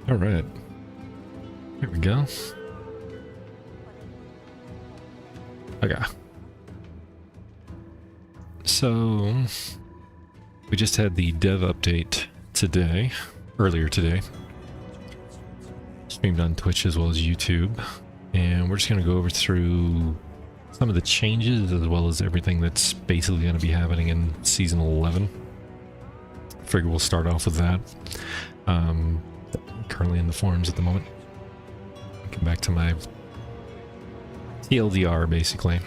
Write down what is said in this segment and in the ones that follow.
All right, here we go. Okay, so we just had the dev update today, earlier today, streamed on Twitch as well as YouTube, and we're just going to go over through some of the changes as well as everything that's basically going to be happening in season 11. Figure we'll start off with that. Currently in the forums at the moment. Come back to my TLDR basically.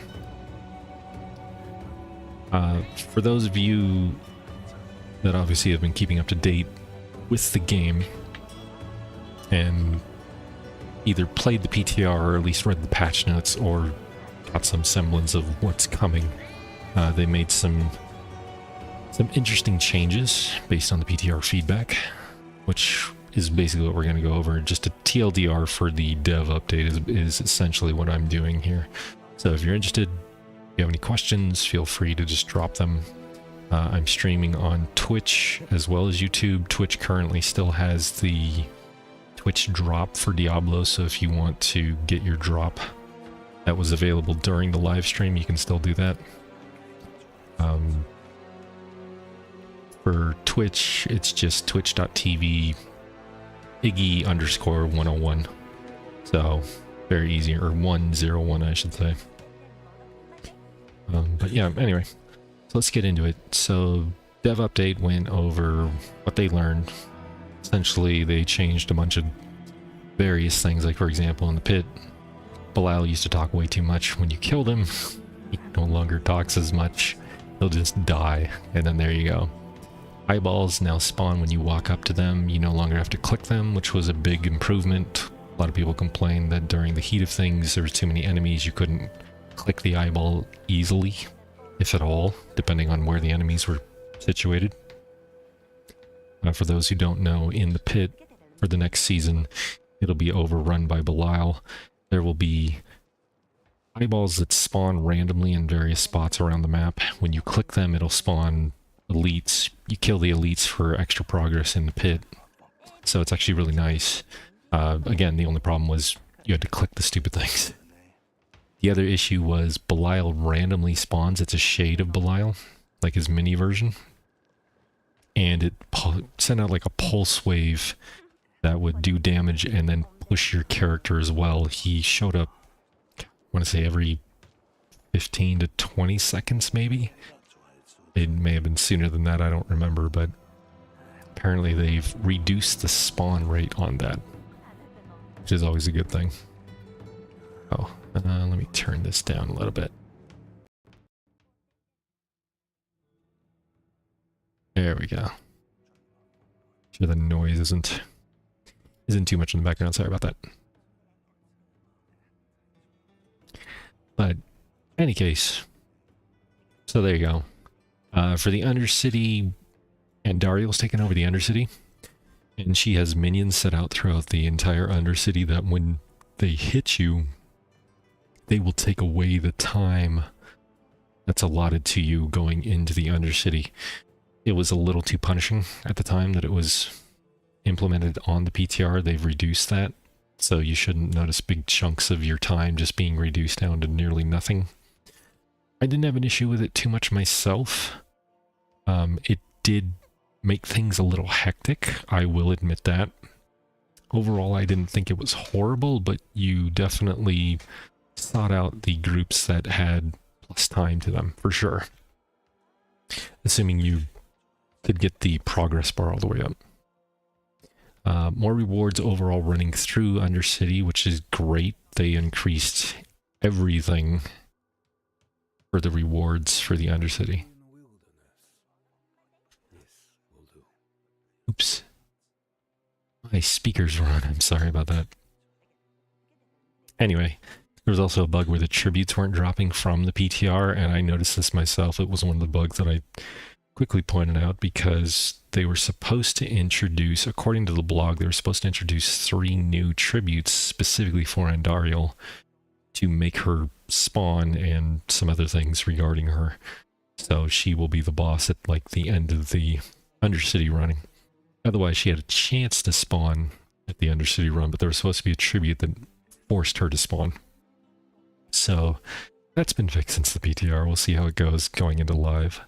For those of you that obviously have been keeping up to date with the game and either played the PTR or at least read the patch notes or got some semblance of what's coming, they made some interesting changes based on the PTR feedback, which is basically what we're going to go over. Just a TLDR for the dev update is essentially what I'm doing here. So if you're interested, if you have any questions, feel free to just drop them. I'm streaming on Twitch as well as YouTube. Twitch currently still has the Twitch drop for Diablo, so if you want to get your drop that was available during the live stream, you can still do that. For Twitch, it's just twitch.tv Iggy_101. So very easy, or 101 I should say. But yeah, anyway, so let's get into it. So dev update went over what they learned. Essentially they changed a bunch of various things, like for example in the pit, Belial used to talk way too much. When you killed him, he no longer talks as much. He'll just die, and then there you go. Eyeballs now spawn when you walk up to them. You no longer have to click them, which was a big improvement. A lot of people complained that during the heat of things there was too many enemies, you couldn't click the eyeball easily, if at all, depending on where the enemies were situated. For those who don't know, in the pit for the next season, it'll be overrun by Belial. There will be eyeballs that spawn randomly in various spots around the map. When you click them, it'll spawn elites. You kill the elites for extra progress in the pit, so it's actually really nice. Again, the only problem was you had to click the stupid things. The other issue was Belial randomly spawns. It's a shade of Belial, like his mini version, and and it sent out like a pulse wave that would do damage and then push your character as well. He showed up, I want to say every 15 to 20 seconds maybe. It may have been sooner than that, I don't remember, but apparently they've reduced the spawn rate on that, which is always a good thing. Oh, let me turn this down a little bit. There we go. Sure the noise isn't too much in the background, sorry about that. But any case, so there you go. For the Undercity, Andariel's taken over the Undercity, and she has minions set out throughout the entire Undercity that when they hit you, they will take away the time that's allotted to you going into the Undercity. It was a little too punishing at the time that it was implemented on the PTR. They've reduced that, so you shouldn't notice big chunks of your time just being reduced down to nearly nothing. I didn't have an issue with it too much myself. It did make things a little hectic, I will admit that. Overall, I didn't think it was horrible, but you definitely sought out the groups that had plus time to them, for sure. Assuming you could get the progress bar all the way up. More rewards overall running through Undercity, which is great. They increased everything for the rewards for the Undercity. Oops. My speakers were on, I'm sorry about that. Anyway, there was also a bug where the tributes weren't dropping from the PTR, and I noticed this myself. It was one of the bugs that I quickly pointed out because they were supposed to introduce, according to the blog, they were supposed to introduce 3 new tributes specifically for Andariel to make her spawn and some other things regarding her. So she will be the boss at like the end of the Undercity running. Otherwise, she had a chance to spawn at the Undercity run, but there was supposed to be a tribute that forced her to spawn. So that's been fixed since the PTR. We'll see how it goes going into live.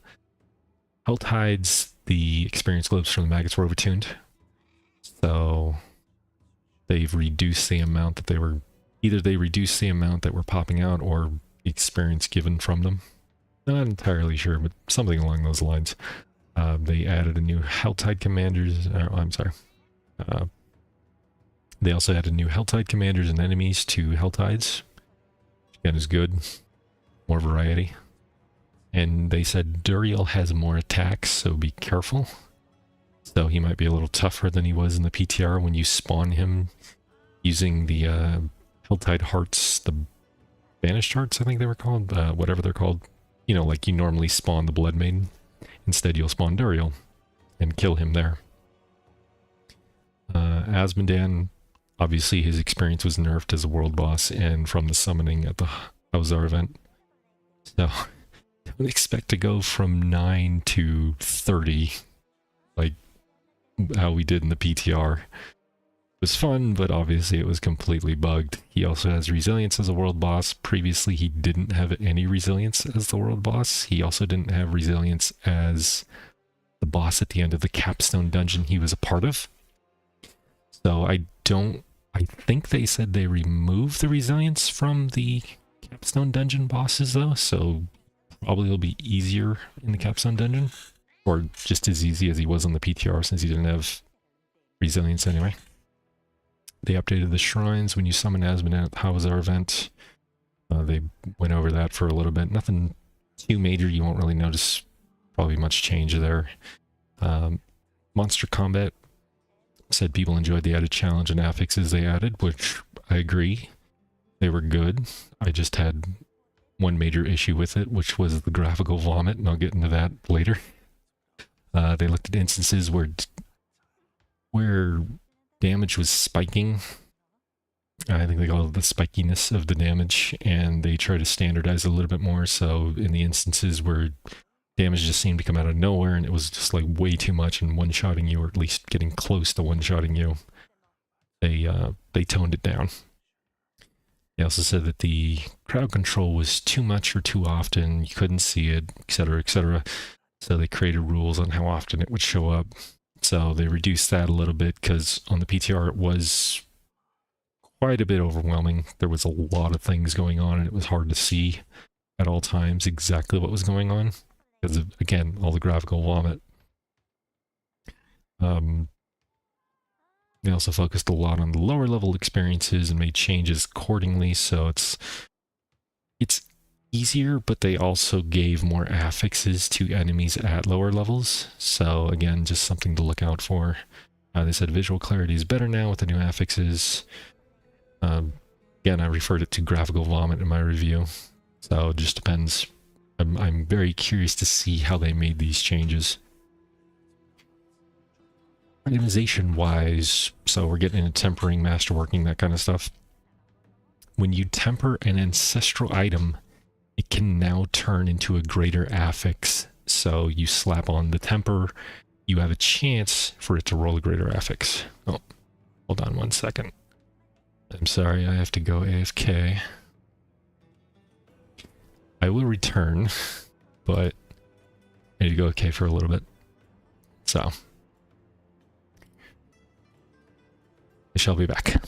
Health hides, the experience globes from the maggots were overtuned. So they've reduced the amount that they were, either they reduced the amount that were popping out or the experience given from them. Not entirely sure, but something along those lines. They added a new Helltide commanders, they also added new Helltide commanders and enemies to Helltides, which again is good, more variety. And they said Duriel has more attacks, so be careful. So he might be a little tougher than he was in the PTR when you spawn him using the Helltide hearts, the banished hearts I think they were called, whatever they're called. You know, like you normally spawn the Blood Maiden. Instead, you'll spawn Duriel and kill him there. Asmodan, obviously his experience was nerfed as a world boss and from the summoning at the Hauzar event. So, don't expect to go from 9 to 30, like how we did in the PTR. It was fun, but obviously it was completely bugged. He also has resilience as a world boss. Previously, he didn't have any resilience as the world boss. He also didn't have resilience as the boss at the end of the capstone dungeon he was a part of. So I think they said they removed the resilience from the capstone dungeon bosses though, so probably it'll be easier in the capstone dungeon. Or just as easy as he was on the PTR since he didn't have resilience anyway. They updated the shrines when you summon Asmodan at the Hauzar event. They went over that for a little bit. Nothing too major. You won't really notice probably much change there. Monster combat said people enjoyed the added challenge and affixes they added, which I agree. They were good. I just had one major issue with it, which was the graphical vomit, and I'll get into that later. They looked at instances where damage was spiking. I think they call it the spikiness of the damage, and they try to standardize it a little bit more. So in the instances where damage just seemed to come out of nowhere and it was just like way too much and one-shotting you, or at least getting close to one-shotting you, they toned it down. They also said that the crowd control was too much or too often, you couldn't see it, etc., etc. So they created rules on how often it would show up. So they reduced that a little bit because on the PTR it was quite a bit overwhelming. There was a lot of things going on and it was hard to see at all times exactly what was going on because of, again, all the graphical vomit. They also focused a lot on the lower level experiences and made changes accordingly, so it's easier, but they also gave more affixes to enemies at lower levels. So again, just something to look out for. They said visual clarity is better now with the new affixes. Again, I referred it to graphical vomit in my review, so it just depends. I'm very curious to see how they made these changes. Itemization wise, so we're getting into tempering, masterworking, that kind of stuff. When you temper an ancestral item, it can now turn into a greater affix. So you slap on the temper, you have a chance for it to roll a greater affix. Oh, hold on 1 second. I'm sorry, I have to go AFK. I will return, but I need to go AFK for a little bit. So, I shall be back.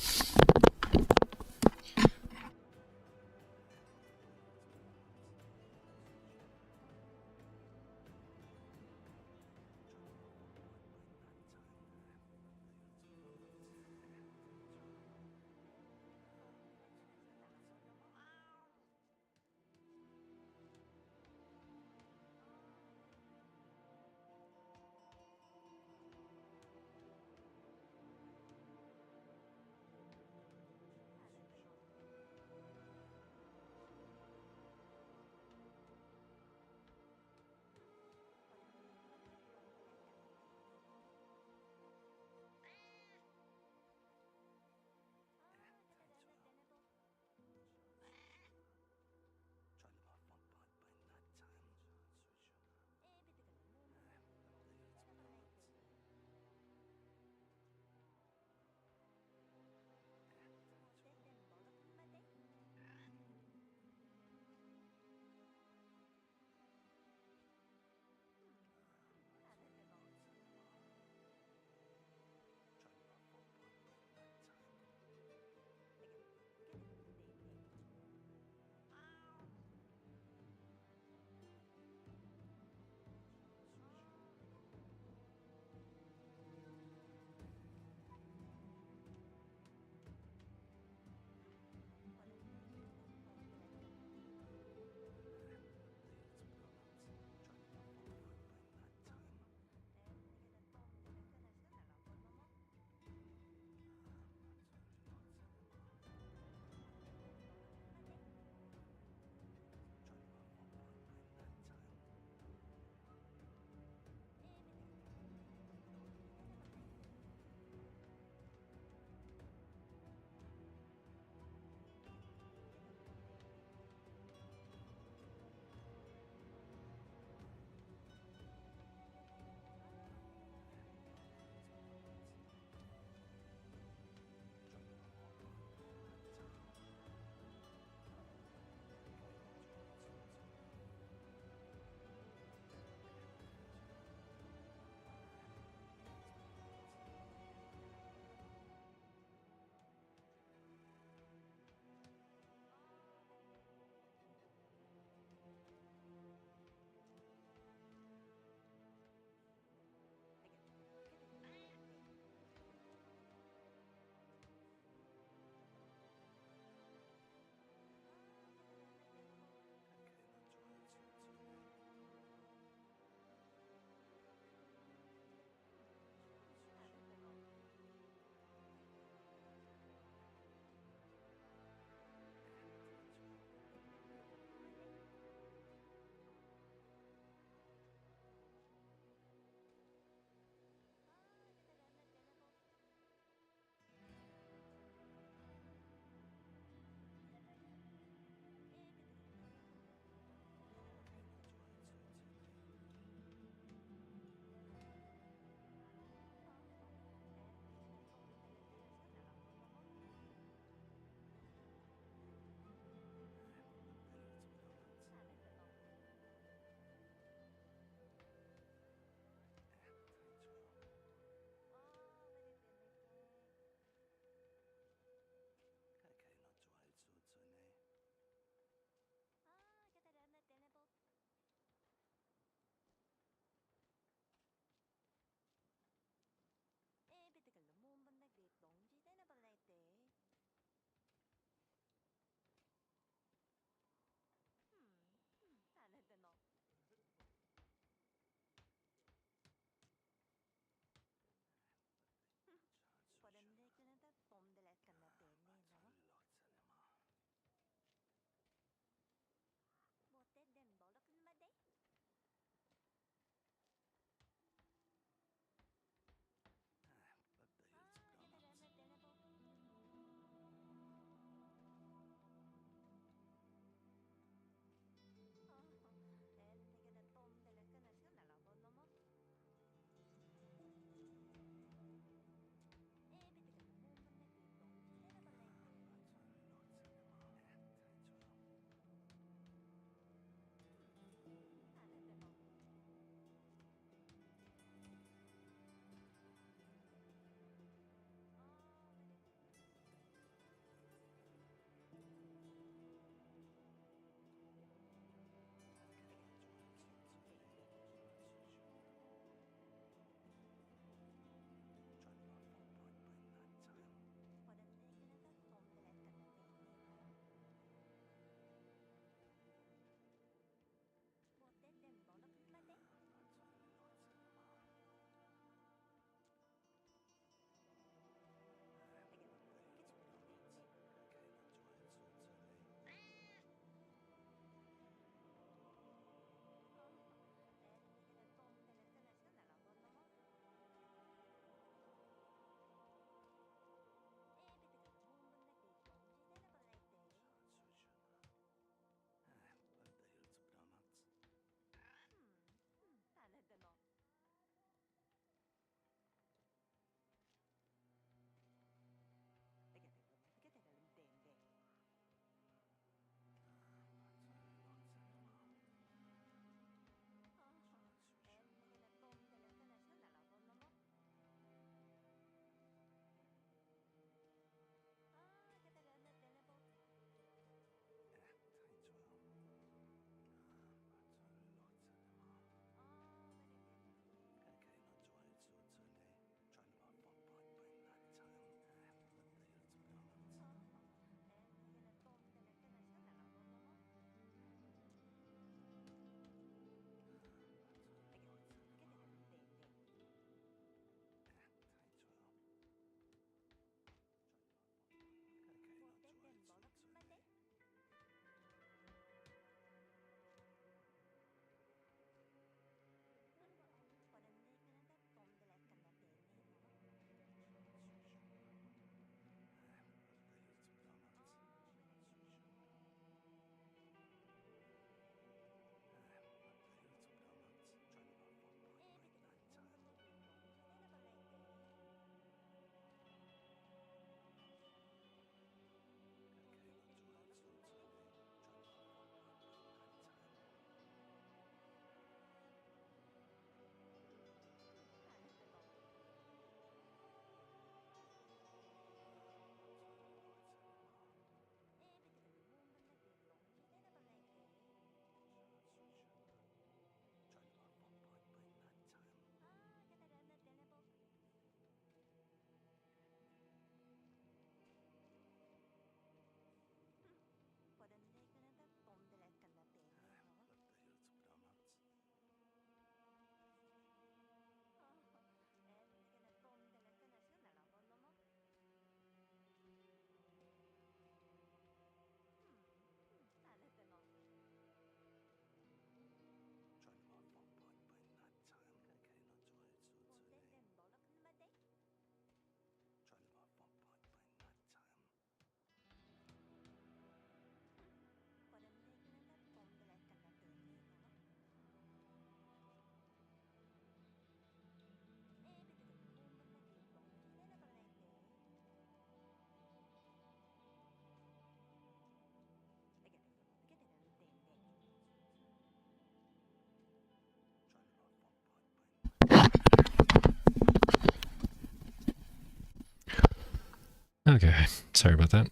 Okay, sorry about that.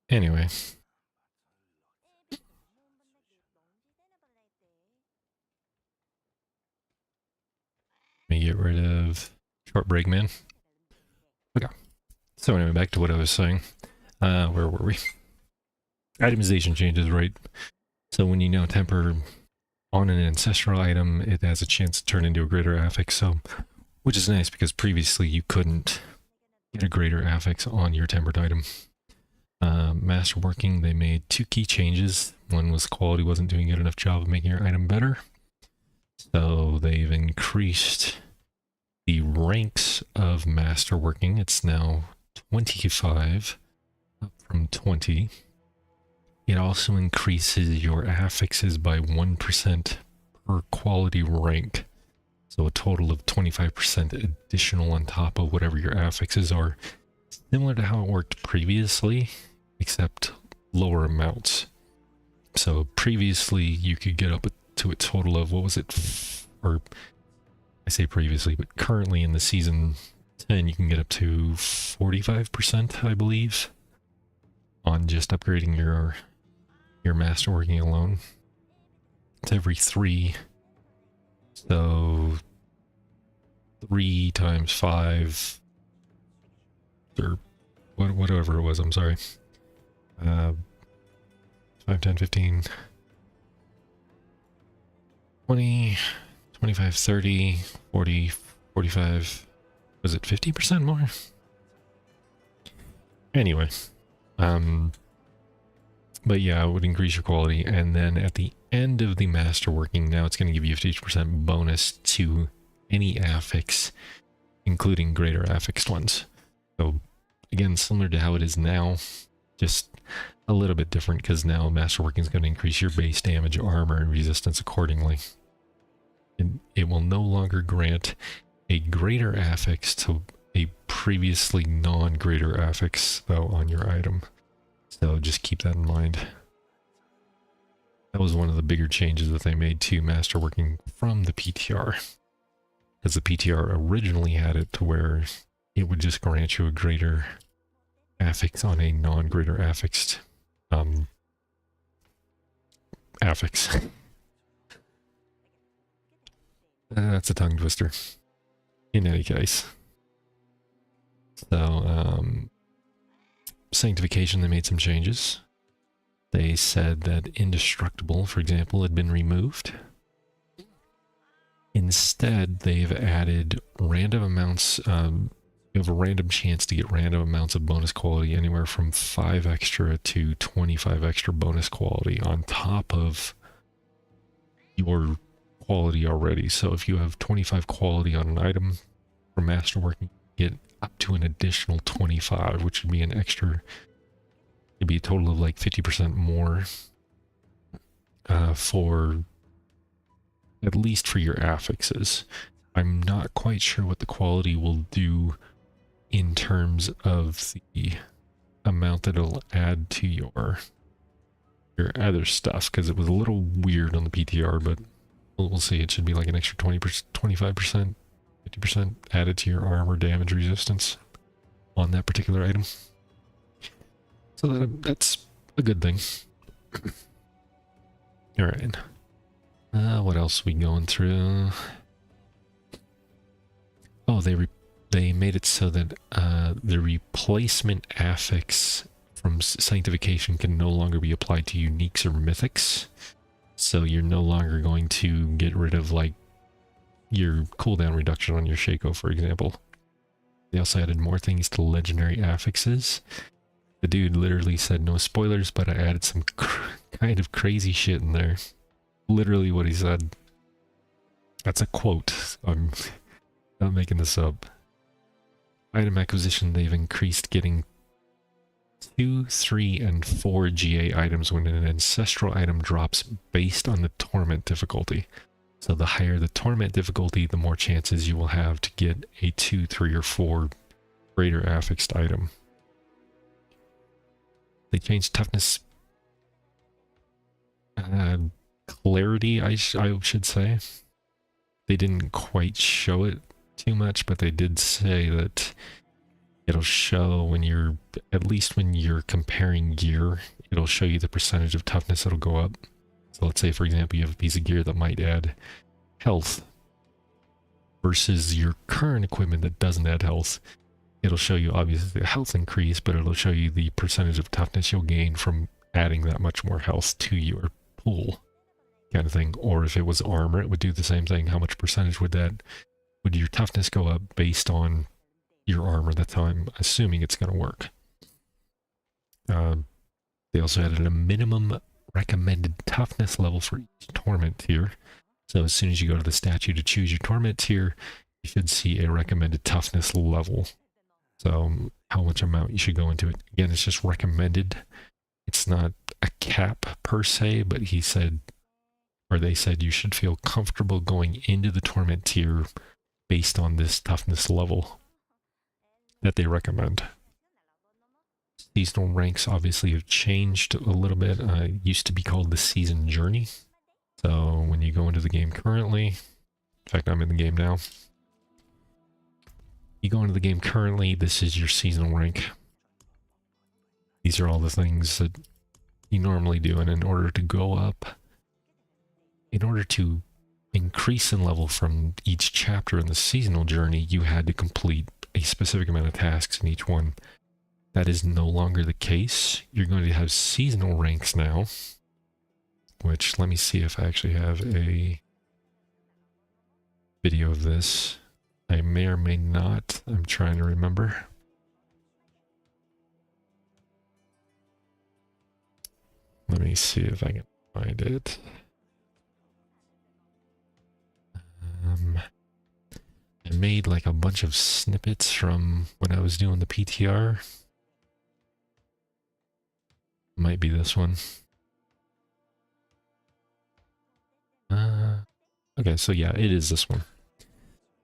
Anyway. Let me get rid of short break, man. Okay. So anyway, back to what I was saying. Where were we? Itemization changes, right? So when you now temper on an ancestral item, it has a chance to turn into a greater affix, so which is nice because previously you couldn't get a greater affix on your tempered item. Masterworking, they made two key changes. One was quality wasn't doing a good enough job of making your item better. So they've increased the ranks of masterworking. It's now 25, up from 20. It also increases your affixes by 1% per quality rank. So a total of 25% additional on top of whatever your affixes are. Similar to how it worked previously, except lower amounts. So previously you could get up to a total of, what was it? Or I say previously, but currently in the season 10 you can get up to 45%, I believe, on just upgrading your masterworking alone. It's every 3. So 3 times 5, or whatever it was, I'm sorry. 5, 10, 15, 20, 25, 30, 40, 45. Was it 50% more? Anyway. But yeah, it would increase your quality. And then at the end of the masterworking, now it's going to give you a 50% bonus to any affix, including greater affixed ones. So again, similar to how it is now, just a little bit different because now masterworking is going to increase your base damage, armor, and resistance accordingly. And it will no longer grant a greater affix to a previously non-greater affix, though, on your item. So just keep that in mind. That was one of the bigger changes that they made to masterworking from the PTR. Because the PTR originally had it to where it would just grant you a greater affix on a non-greater affixed affix. That's a tongue twister. In any case. So, sanctification, they made some changes. They said that indestructible, for example, had been removed. Instead, they've added random amounts. You have a random chance to get random amounts of bonus quality, anywhere from 5 extra to 25 extra bonus quality on top of your quality already. So if you have 25 quality on an item for masterworking, you get up to an additional 25, which would be an extra, it'd be a total of like 50% more for, at least for your affixes. I'm not quite sure what the quality will do in terms of the amount that it'll add to your other stuff, because it was a little weird on the PTR, but we'll see. It should be like an extra 20%, 25%, 50% added to your armor damage resistance on that particular item. So that's a good thing. Alright. What else are we going through? Oh, they made it so that the replacement affix from sanctification can no longer be applied to uniques or mythics. So you're no longer going to get rid of like your cooldown reduction on your Shaco, for example. They also added more things to legendary affixes. The dude literally said, no spoilers, but I added some kind of crazy shit in there. Literally what he said. That's a quote. I'm not making this up. Item acquisition, they've increased getting 2, 3, and 4 GA items when an ancestral item drops based on the torment difficulty. So the higher the torment difficulty, the more chances you will have to get a 2, 3, or 4 greater affixed item. They changed toughness clarity, I should say. They didn't quite show it too much, but they did say that it'll show when you're, at least when you're comparing gear, it'll show you the percentage of toughness that'll go up. So let's say, for example, you have a piece of gear that might add health versus your current equipment that doesn't add health. It'll show you obviously the health increase, but it'll show you the percentage of toughness you'll gain from adding that much more health to your pool, kind of thing. Or if it was armor, it would do the same thing. How much percentage would your toughness go up based on your armor? That's how I'm assuming it's going to work. They also added a minimum recommended toughness level for each torment tier. So as soon as you go to the statue to choose your torment tier, you should see a recommended toughness level. So how much amount you should go into it. Again, it's just recommended. It's not a cap per se, but he said, or they said, you should feel comfortable going into the torment tier based on this toughness level that they recommend. Seasonal ranks obviously have changed a little bit. It used to be called the season journey. So when you go into the game currently, in fact, I'm in the game now. You go into the game currently, this is your seasonal rank. These are all the things that you normally do, and in order to go up, in order to increase in level from each chapter in the seasonal journey, you had to complete a specific amount of tasks in each one. That is no longer the case. You're going to have seasonal ranks now, which, let me see if I actually have a video of this. I may or may not. I'm trying to remember. Let me see if I can find it. I made like a bunch of snippets from when I was doing the PTR. Might be this one. Okay, so yeah, it is this one.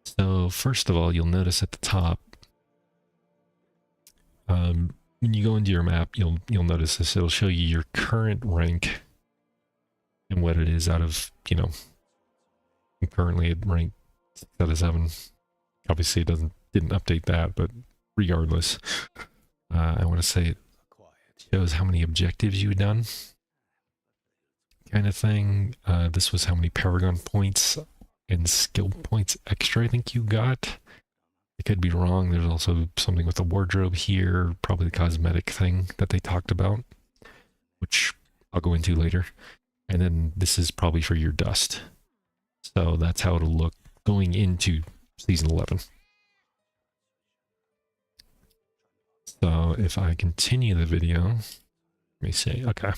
So first of all, you'll notice at the top, when you go into your map, you'll notice this. It'll show you your current rank and what it is out of, you know, I'm currently at rank 6 out of 7. Obviously, it didn't update that, but regardless, I want to say it shows how many objectives you've done, kind of thing. This was how many Paragon points and skill points extra I think you got. I could be wrong. There's also something with the wardrobe here, probably the cosmetic thing that they talked about, which I'll go into later. And then this is probably for your dust. So that's how it'll look going into season 11. So if I continue the video, let me see, okay.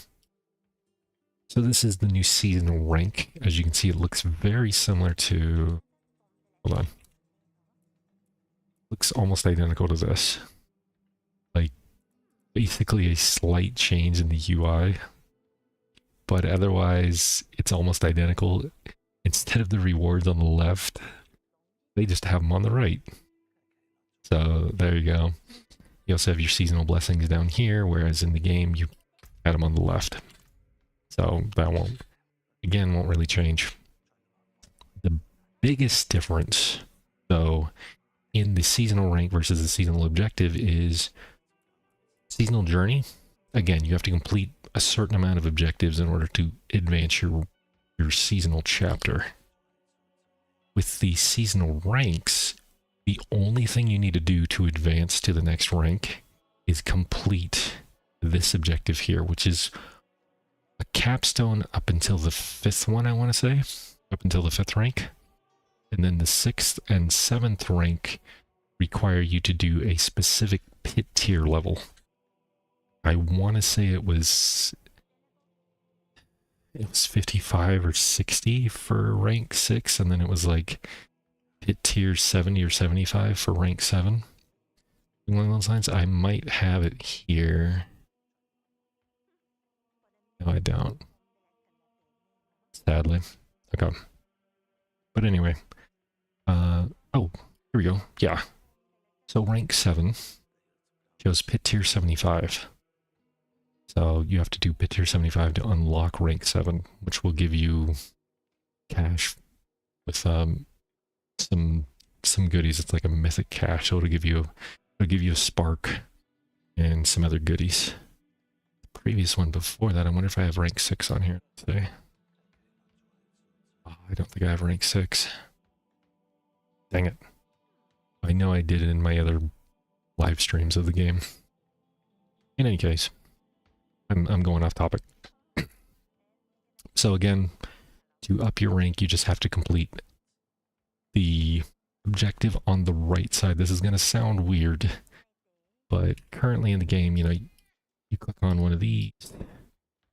So this is the new seasonal rank. As you can see, it looks very similar to, hold on. Looks almost identical to this. Like, basically a slight change in the UI. But otherwise, it's almost identical. Instead of the rewards on the left, they just have them on the right. So there you go. You also have your seasonal blessings down here, whereas in the game, you had them on the left. So that won't really change. The biggest difference, though, in the seasonal rank versus the seasonal objective is seasonal journey. Again, you have to complete a certain amount of objectives in order to advance your seasonal chapter. With the seasonal ranks, the only thing you need to do to advance to the next rank is complete this objective here, which is a capstone up until the 5th one, I want to say. Up until the 5th rank. And then the 6th and 7th rank require you to do a specific pit tier level. I want to say it was 55 or 60 for rank 6, and then it was like pit tier 70 or 75 for rank 7. Along those lines, I might have it here. No, I don't. Sadly. Okay. But anyway. Oh, here we go. Yeah. So rank 7 shows pit tier 75. So you have to do PTR 75 to unlock rank 7, which will give you cash with some goodies. It's like a mythic cash, so it'll give you a spark and some other goodies. The previous one before that, I wonder if I have rank 6 on here today. Oh, I don't think I have rank 6. Dang it. I know I did it in my other live streams of the game. In any case, I'm going off topic. So again, to up your rank, you just have to complete the objective on the right side. This is going to sound weird, but currently in the game, you know, you click on one of these,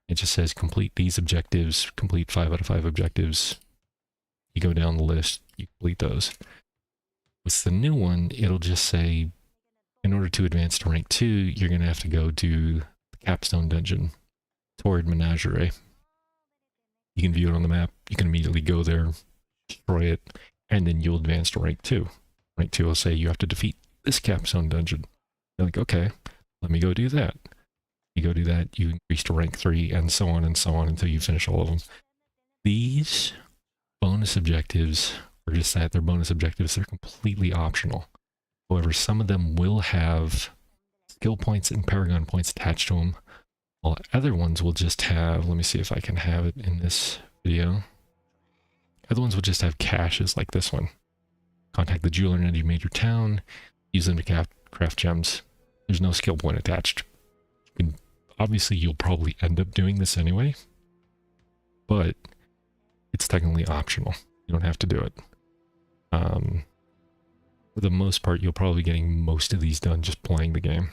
it just says complete these objectives, complete 5 out of 5 objectives. You go down the list, you complete those. With the new one, it'll just say, in order to advance to rank 2, you're going to have to go to the capstone dungeon, Torrid Menagerie. You can view it on the map, you can immediately go there, destroy it, and then you'll advance to rank 2. Rank 2 will say you have to defeat this capstone dungeon. You're like, okay, let me go do that. You go do that, you increase to rank 3, and so on until you finish all of them. These bonus objectives, or just that, they're bonus objectives, they're completely optional. However, some of them will have skill points and paragon points attached to them, while other ones will just have, let me see if I can have it in this video. Other ones will just have caches like this one. Contact the jeweler in any major town, use them to craft gems. There's no skill point attached. Obviously, you'll probably end up doing this anyway, but it's technically optional. You don't have to do it. For the most part, you'll probably be getting most of these done just playing the game.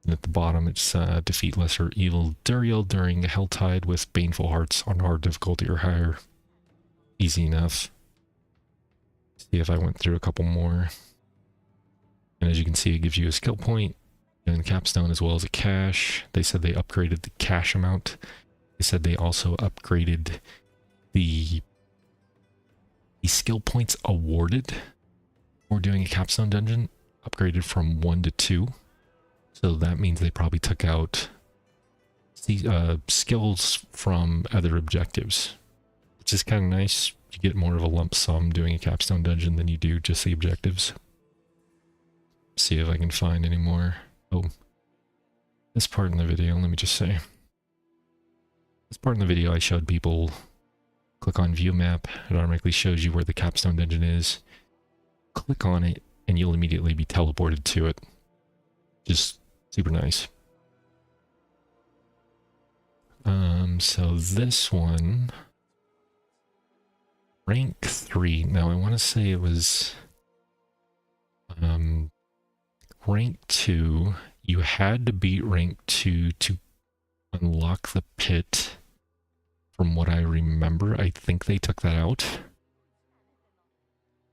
And at the bottom, it's defeat lesser evil Duriel during Helltide with baneful hearts on hard difficulty or higher. Easy enough. See if I went through a couple more. And as you can see, it gives you a skill point and capstone as well as a cache. They said they upgraded the cache amount. They said they also upgraded the skill points awarded for doing a capstone dungeon, upgraded from 1 to 2. So that means they probably took out skills from other objectives, which is kind of nice. You get more of a lump sum doing a capstone dungeon than you do just the objectives. See if I can find any more. Oh, this part in the video, let me just say. This part in the video I showed people, click on view map, it automatically shows you where the capstone dungeon is. Click on it and you'll immediately be teleported to it. Just super nice. So this one, rank 3. Now I want to say it was rank 2. You had to beat rank 2 to unlock the pit. From what I remember, I think they took that out.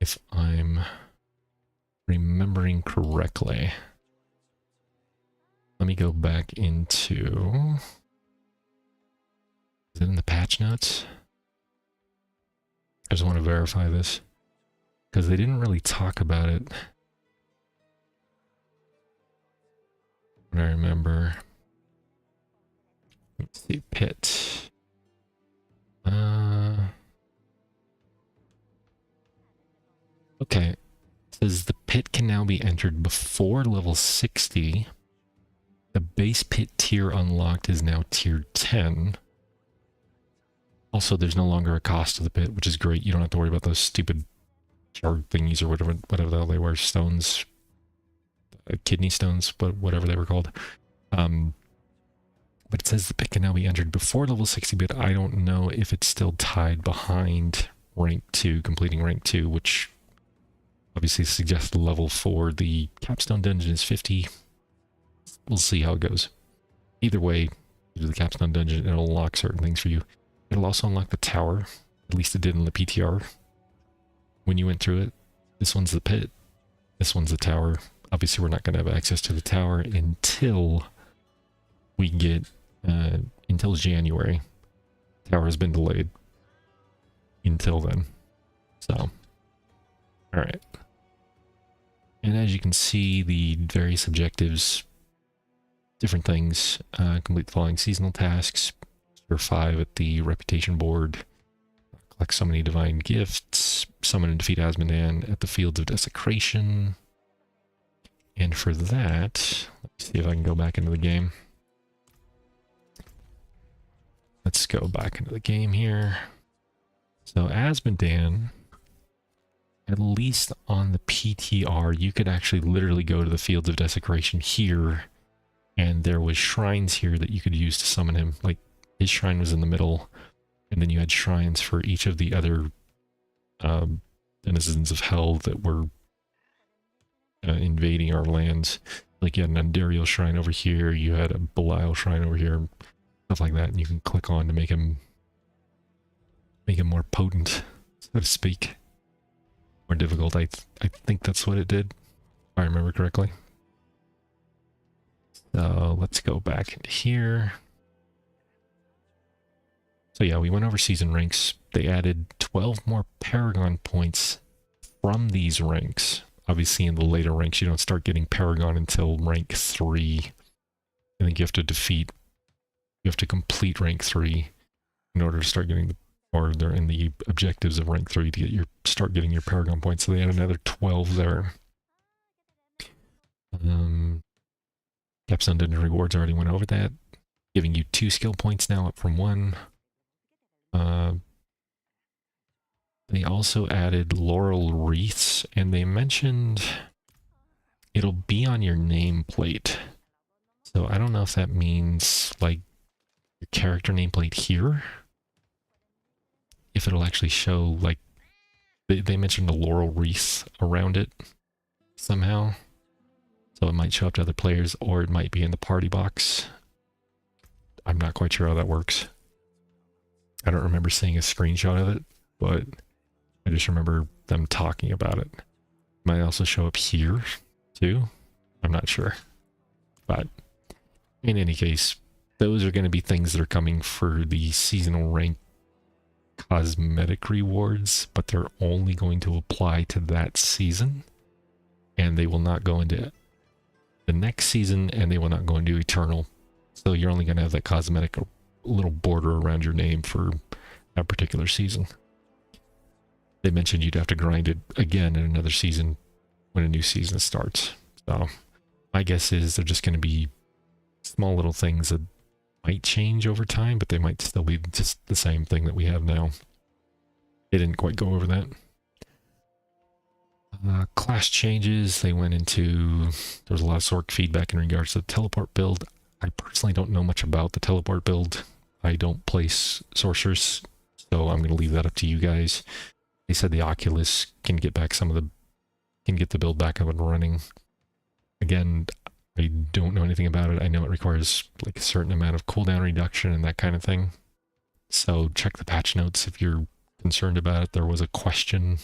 If I'm remembering correctly. Let me go back into... Is it in the patch notes? I just want to verify this. Because they didn't really talk about it. What I remember. Let's see, pit. Okay. It says the pit can now be entered before level 60. The base pit tier unlocked is now tier 10. Also, there's no longer a cost to the pit, which is great. You don't have to worry about those stupid shard thingies or whatever the hell they were, stones, kidney stones, but whatever they were called. But it says the pit can now be entered before level 60, but I don't know if it's still tied behind rank 2, completing rank 2, which obviously suggests the level for the capstone dungeon is 50. We'll see how it goes. Either way, you do the capstone dungeon, it'll unlock certain things for you. It'll also unlock the tower. At least it did in the PTR. When you went through it, this one's the pit. This one's the tower. Obviously, we're not going to have access to the tower until we get, until January. The tower has been delayed until then. So, alright. And as you can see, the various objectives different things. Complete the following seasonal tasks. For 5 at the reputation board. Collect so many divine gifts. Summon and defeat Asmodan at the Fields of Desecration. And for that, let's see if I can go back into the game. Let's go back into the game here. So Asmodan, at least on the PTR, you could actually literally go to the Fields of Desecration here, and there was shrines here that you could use to summon him. Like, his shrine was in the middle, and then you had shrines for each of the other denizens of hell that were invading our lands. Like, you had an Andariel shrine over here, you had a Belial shrine over here, stuff like that, and you can click on to make him more potent, so to speak. More difficult. I think that's what it did, if I remember correctly. So let's go back into here. So yeah, we went over season ranks. They added 12 more Paragon points from these ranks. Obviously in the later ranks you don't start getting Paragon until rank 3. I think you have to complete rank 3 in order to start getting or they're in the objectives of rank 3 to get start getting your Paragon points. So they had another 12 there. Capstone Dungeon rewards, already went over that. Giving you 2 skill points now, up from 1. They also added laurel wreaths, and they mentioned it'll be on your nameplate. So I don't know if that means like your character nameplate here. If it'll actually show, like, they mentioned a laurel wreath around it somehow. So it might show up to other players, or it might be in the party box. I'm not quite sure how that works. I don't remember seeing a screenshot of it, but I just remember them talking about it. It might also show up here, too. I'm not sure. But in any case, those are going to be things that are coming for the seasonal rank cosmetic rewards, but they're only going to apply to that season, and they will not go into the next season, and they will not go into Eternal. So you're only going to have that cosmetic little border around your name for that particular season. They mentioned you'd have to grind it again in another season when a new season starts. So my guess is they're just going to be small little things that might change over time, but they might still be just the same thing that we have now. They didn't quite go over that. Class changes, they went into, there was a lot of Sorc feedback in regards to the teleport build. I personally don't know much about the teleport build. I don't place sorcerers, so I'm going to leave that up to you guys. They said the Oculus can get back can get the build back up and running. Again, I don't know anything about it. I know it requires like a certain amount of cooldown reduction and that kind of thing. So check the patch notes if you're concerned about it. There was a question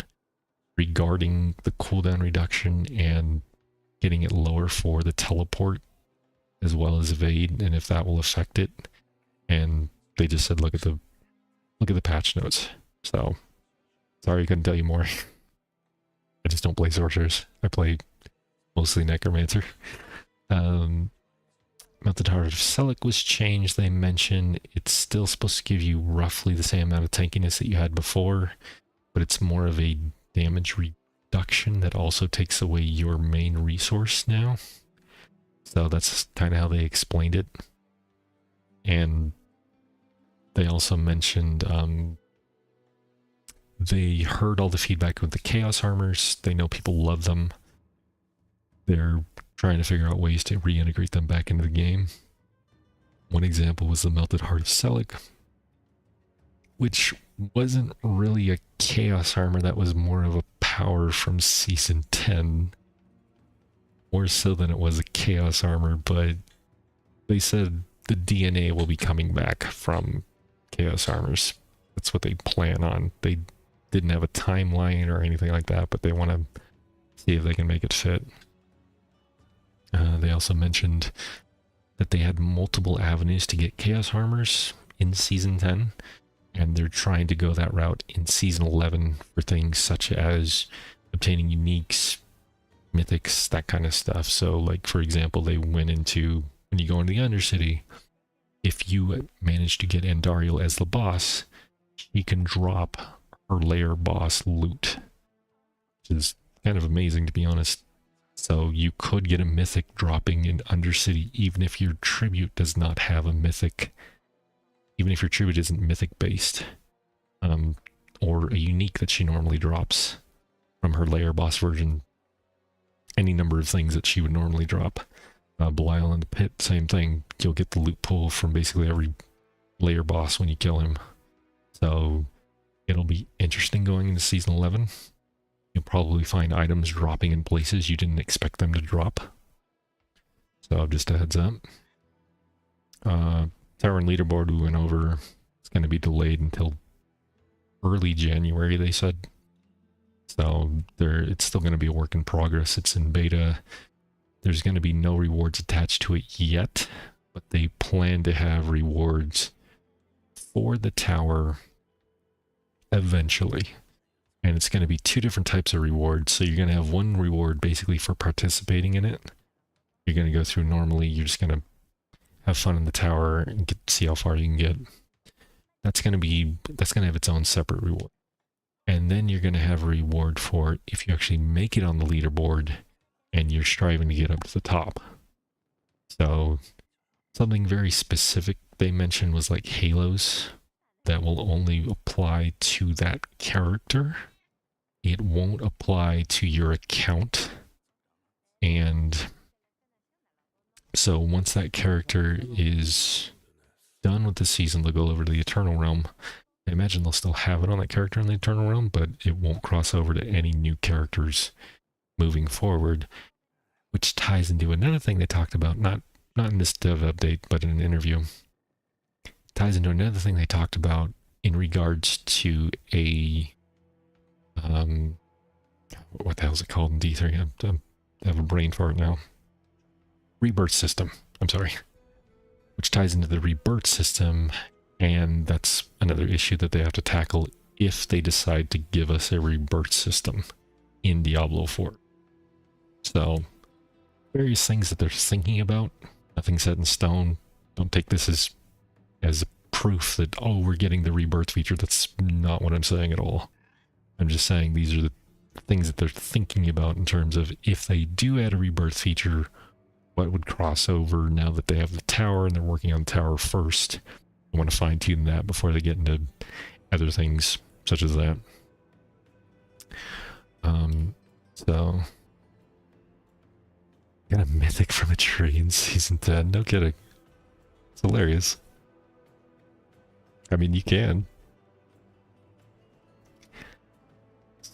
regarding the cooldown reduction and getting it lower for the teleport as well as evade, and if that will affect it. And they just said look at the patch notes. So sorry I couldn't tell you more. I just don't play sorcerers. I play mostly necromancer. Melted Heart of Selec was changed. They mentioned it's still supposed to give you roughly the same amount of tankiness that you had before, but it's more of a damage reduction that also takes away your main resource now. So that's kind of how they explained it. And they also mentioned they heard all the feedback with the Chaos Armors. They know people love them. They're trying to figure out ways to reintegrate them back into the game. One example was the Melted Heart of Selec, which wasn't really a Chaos Armor, that was more of a power from Season 10. More so than it was a Chaos Armor, but they said the DNA will be coming back from Chaos Armors. That's what they plan on. They didn't have a timeline or anything like that, but they want to see if they can make it fit. They also mentioned that they had multiple avenues to get Chaos Armors in Season 10, and they're trying to go that route in Season 11 for things such as obtaining uniques, mythics, that kind of stuff. So, like, for example, they went into when you go into the Undercity, if you manage to get Andariel as the boss, she can drop her lair boss loot, which is kind of amazing, to be honest. So you could get a mythic dropping in Undercity, even if your tribute does not have a mythic, even if your tribute isn't mythic based, or a unique that she normally drops from her lair boss version. Any number of things that she would normally drop. Belial in the Pit, same thing. You'll get the loot pool from basically every lair boss when you kill him. So it'll be interesting going into Season 11. You'll probably find items dropping in places you didn't expect them to drop. So just a heads up. Tower and leaderboard we went over. It's going to be delayed until early January, they said. So it's still going to be a work in progress. It's in beta. There's going to be no rewards attached to it yet, but they plan to have rewards for the tower eventually. And it's going to be 2 different types of rewards. So you're going to have one reward basically for participating in it. You're going to go through normally, you're just going to have fun in the tower and see how far you can get. That's going to have its own separate reward. And then you're going to have a reward for if you actually make it on the leaderboard and you're striving to get up to the top. So something very specific they mentioned was like halos that will only apply to that character. It won't apply to your account. And so once that character is done with the season, they'll go over to the Eternal Realm. I imagine they'll still have it on that character in the Eternal Realm, but it won't cross over to any new characters moving forward, which ties into another thing they talked about, not in this dev update, but in an interview. Ties into another thing they talked about in regards to a what the hell is it called in D3? I have a brain fart now. Rebirth system. I'm sorry. Which ties into the rebirth system, and that's another issue that they have to tackle if they decide to give us a rebirth system in Diablo 4. So, various things that they're thinking about. Nothing set in stone. Don't take this as proof that, oh, we're getting the rebirth feature. That's not what I'm saying at all. I'm just saying these are the things that they're thinking about in terms of if they do add a rebirth feature, what would cross over now that they have the tower and they're working on the tower first. I want to fine tune that before they get into other things such as that. So got a mythic from a tree in Season 10. No kidding. It's hilarious. I mean, you can.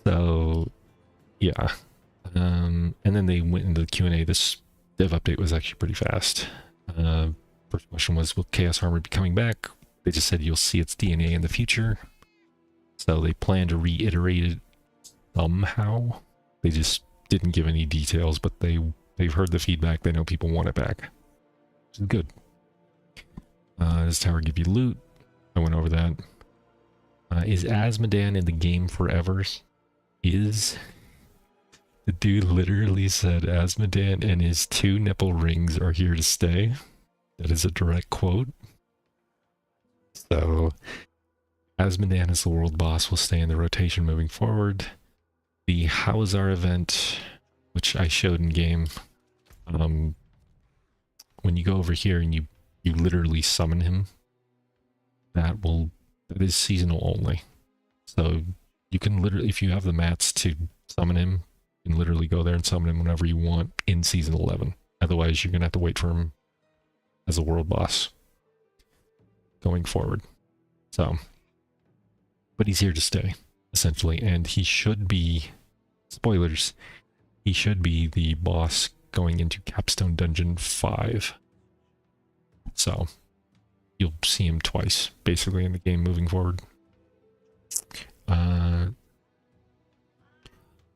So, yeah. And then they went into the Q&A. This dev update was actually pretty fast. First question was, will Chaos Armor be coming back? They just said you'll see its DNA in the future. So they plan to reiterate it somehow. They just didn't give any details, but they've heard the feedback. They know people want it back, which is good. Does tower give you loot? I went over that. Is Asmodan in the game forever? The dude literally said Asmodan and his 2 nipple rings are here to stay. That is a direct quote. So, Asmodan as the world boss will stay in the rotation moving forward. The Howzar event, which I showed in game, when you go over here and you literally summon him, that is seasonal only. So you can literally, if you have the mats to summon him, you can literally go there and summon him whenever you want in Season 11. Otherwise, you're going to have to wait for him as a world boss going forward. So, but he's here to stay, essentially, and he should be, spoilers, he should be the boss going into Capstone Dungeon 5. So, you'll see him twice, basically, in the game moving forward.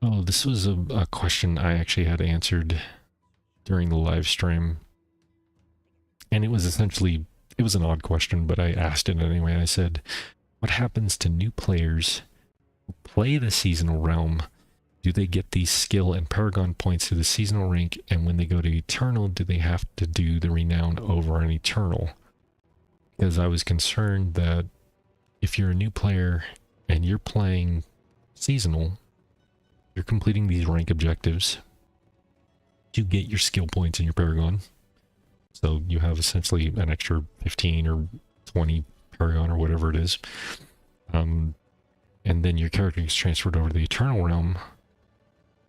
Oh, this was a question I actually had answered during the live stream. And it was essentially, it was an odd question, but I asked it anyway. I said, what happens to new players who play the seasonal realm do they get these skill and paragon points through the seasonal rank, and when they go to Eternal, do they have to do the Renown over an Eternal? Because I was concerned that if you're a new player and you're playing Seasonal, you're completing these rank objectives to get your skill points in your paragon. So you have essentially an extra 15 or 20 paragon or whatever it is. And then your character gets transferred over to the Eternal Realm.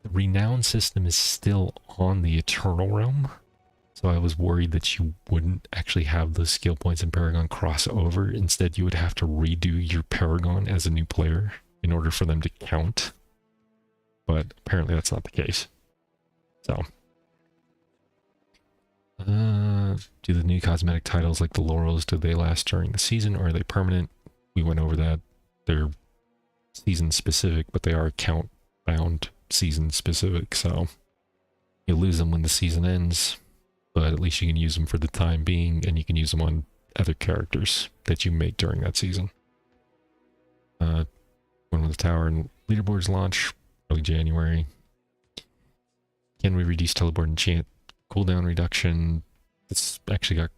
The Renown system is still on the Eternal Realm. So I was worried that you wouldn't actually have the skill points in Paragon cross over. Instead, you would have to redo your Paragon as a new player in order for them to count. But apparently that's not the case. So, do the new cosmetic titles like the laurels, do they last during the season or are they permanent? We went over that. They're season specific, but they are account bound season specific. So you'll lose them when the season ends, but at least you can use them for the time being, and you can use them on other characters that you make during that season. When will the tower and leaderboards launch? Early January. Can we reduce teleport enchant cooldown reduction? This actually got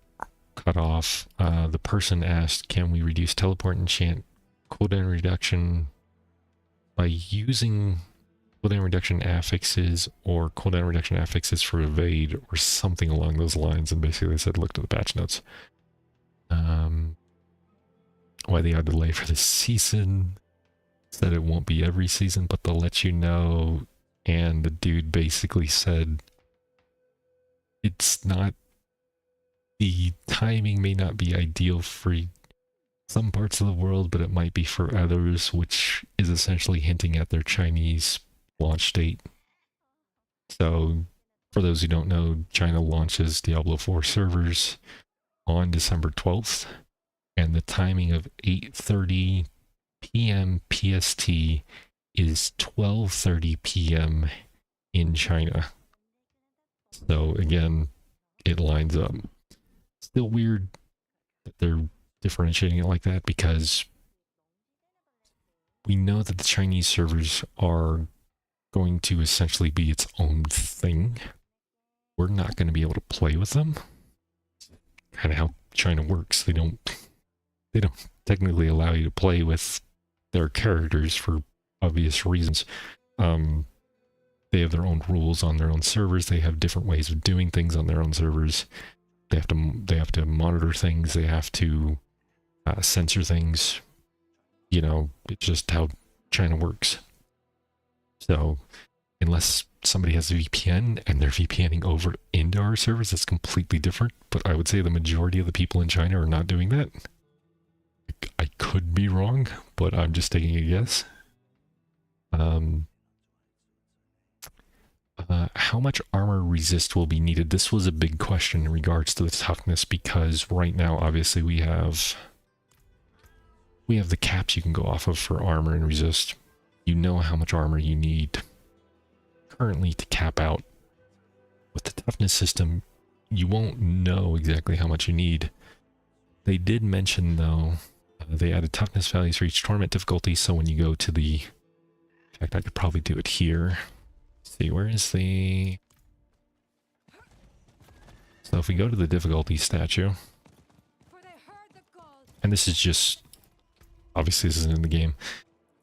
cut off. The person asked, can we reduce teleport enchant cooldown reduction by using cooldown reduction affixes or cooldown reduction affixes for evade or something along those lines? And basically they said look to the patch notes. Why the odd delay for this season? Said it won't be every season, but they'll let you know. And the dude basically said it's not, the timing may not be ideal for some parts of the world, but it might be for others, which is essentially hinting at their Chinese launch date. So for those who don't know, China launches Diablo 4 servers on December 12th, and the timing of 8:30 p.m. PST is 12:30 p.m. in China. So again, it lines up. Still weird that they're differentiating it like that, because we know that the Chinese servers are going to essentially be its own thing. We're not going to be able to play with them. Kind of how China works. They don't technically allow you to play with their characters for obvious reasons. They have their own rules on their own servers. They have different ways of doing things on their own servers. They have to monitor things. They have to censor things. You know, it's just how China works. So unless somebody has a VPN and they're VPNing over into our servers, that's completely different. But I would say the majority of the people in China are not doing that. I could be wrong, but I'm just taking a guess. How much armor resist will be needed? This was a big question in regards to the toughness, because right now, obviously, we have the caps you can go off of for armor and resist. You know how much armor you need currently to cap out. With the toughness system, you won't know exactly how much you need. They did mention, though, they added toughness values for each torment difficulty, so when you go to the... In fact, I could probably do it here. Let's see, where is the... So if we go to the difficulty statue, and this is just... Obviously this isn't in the game,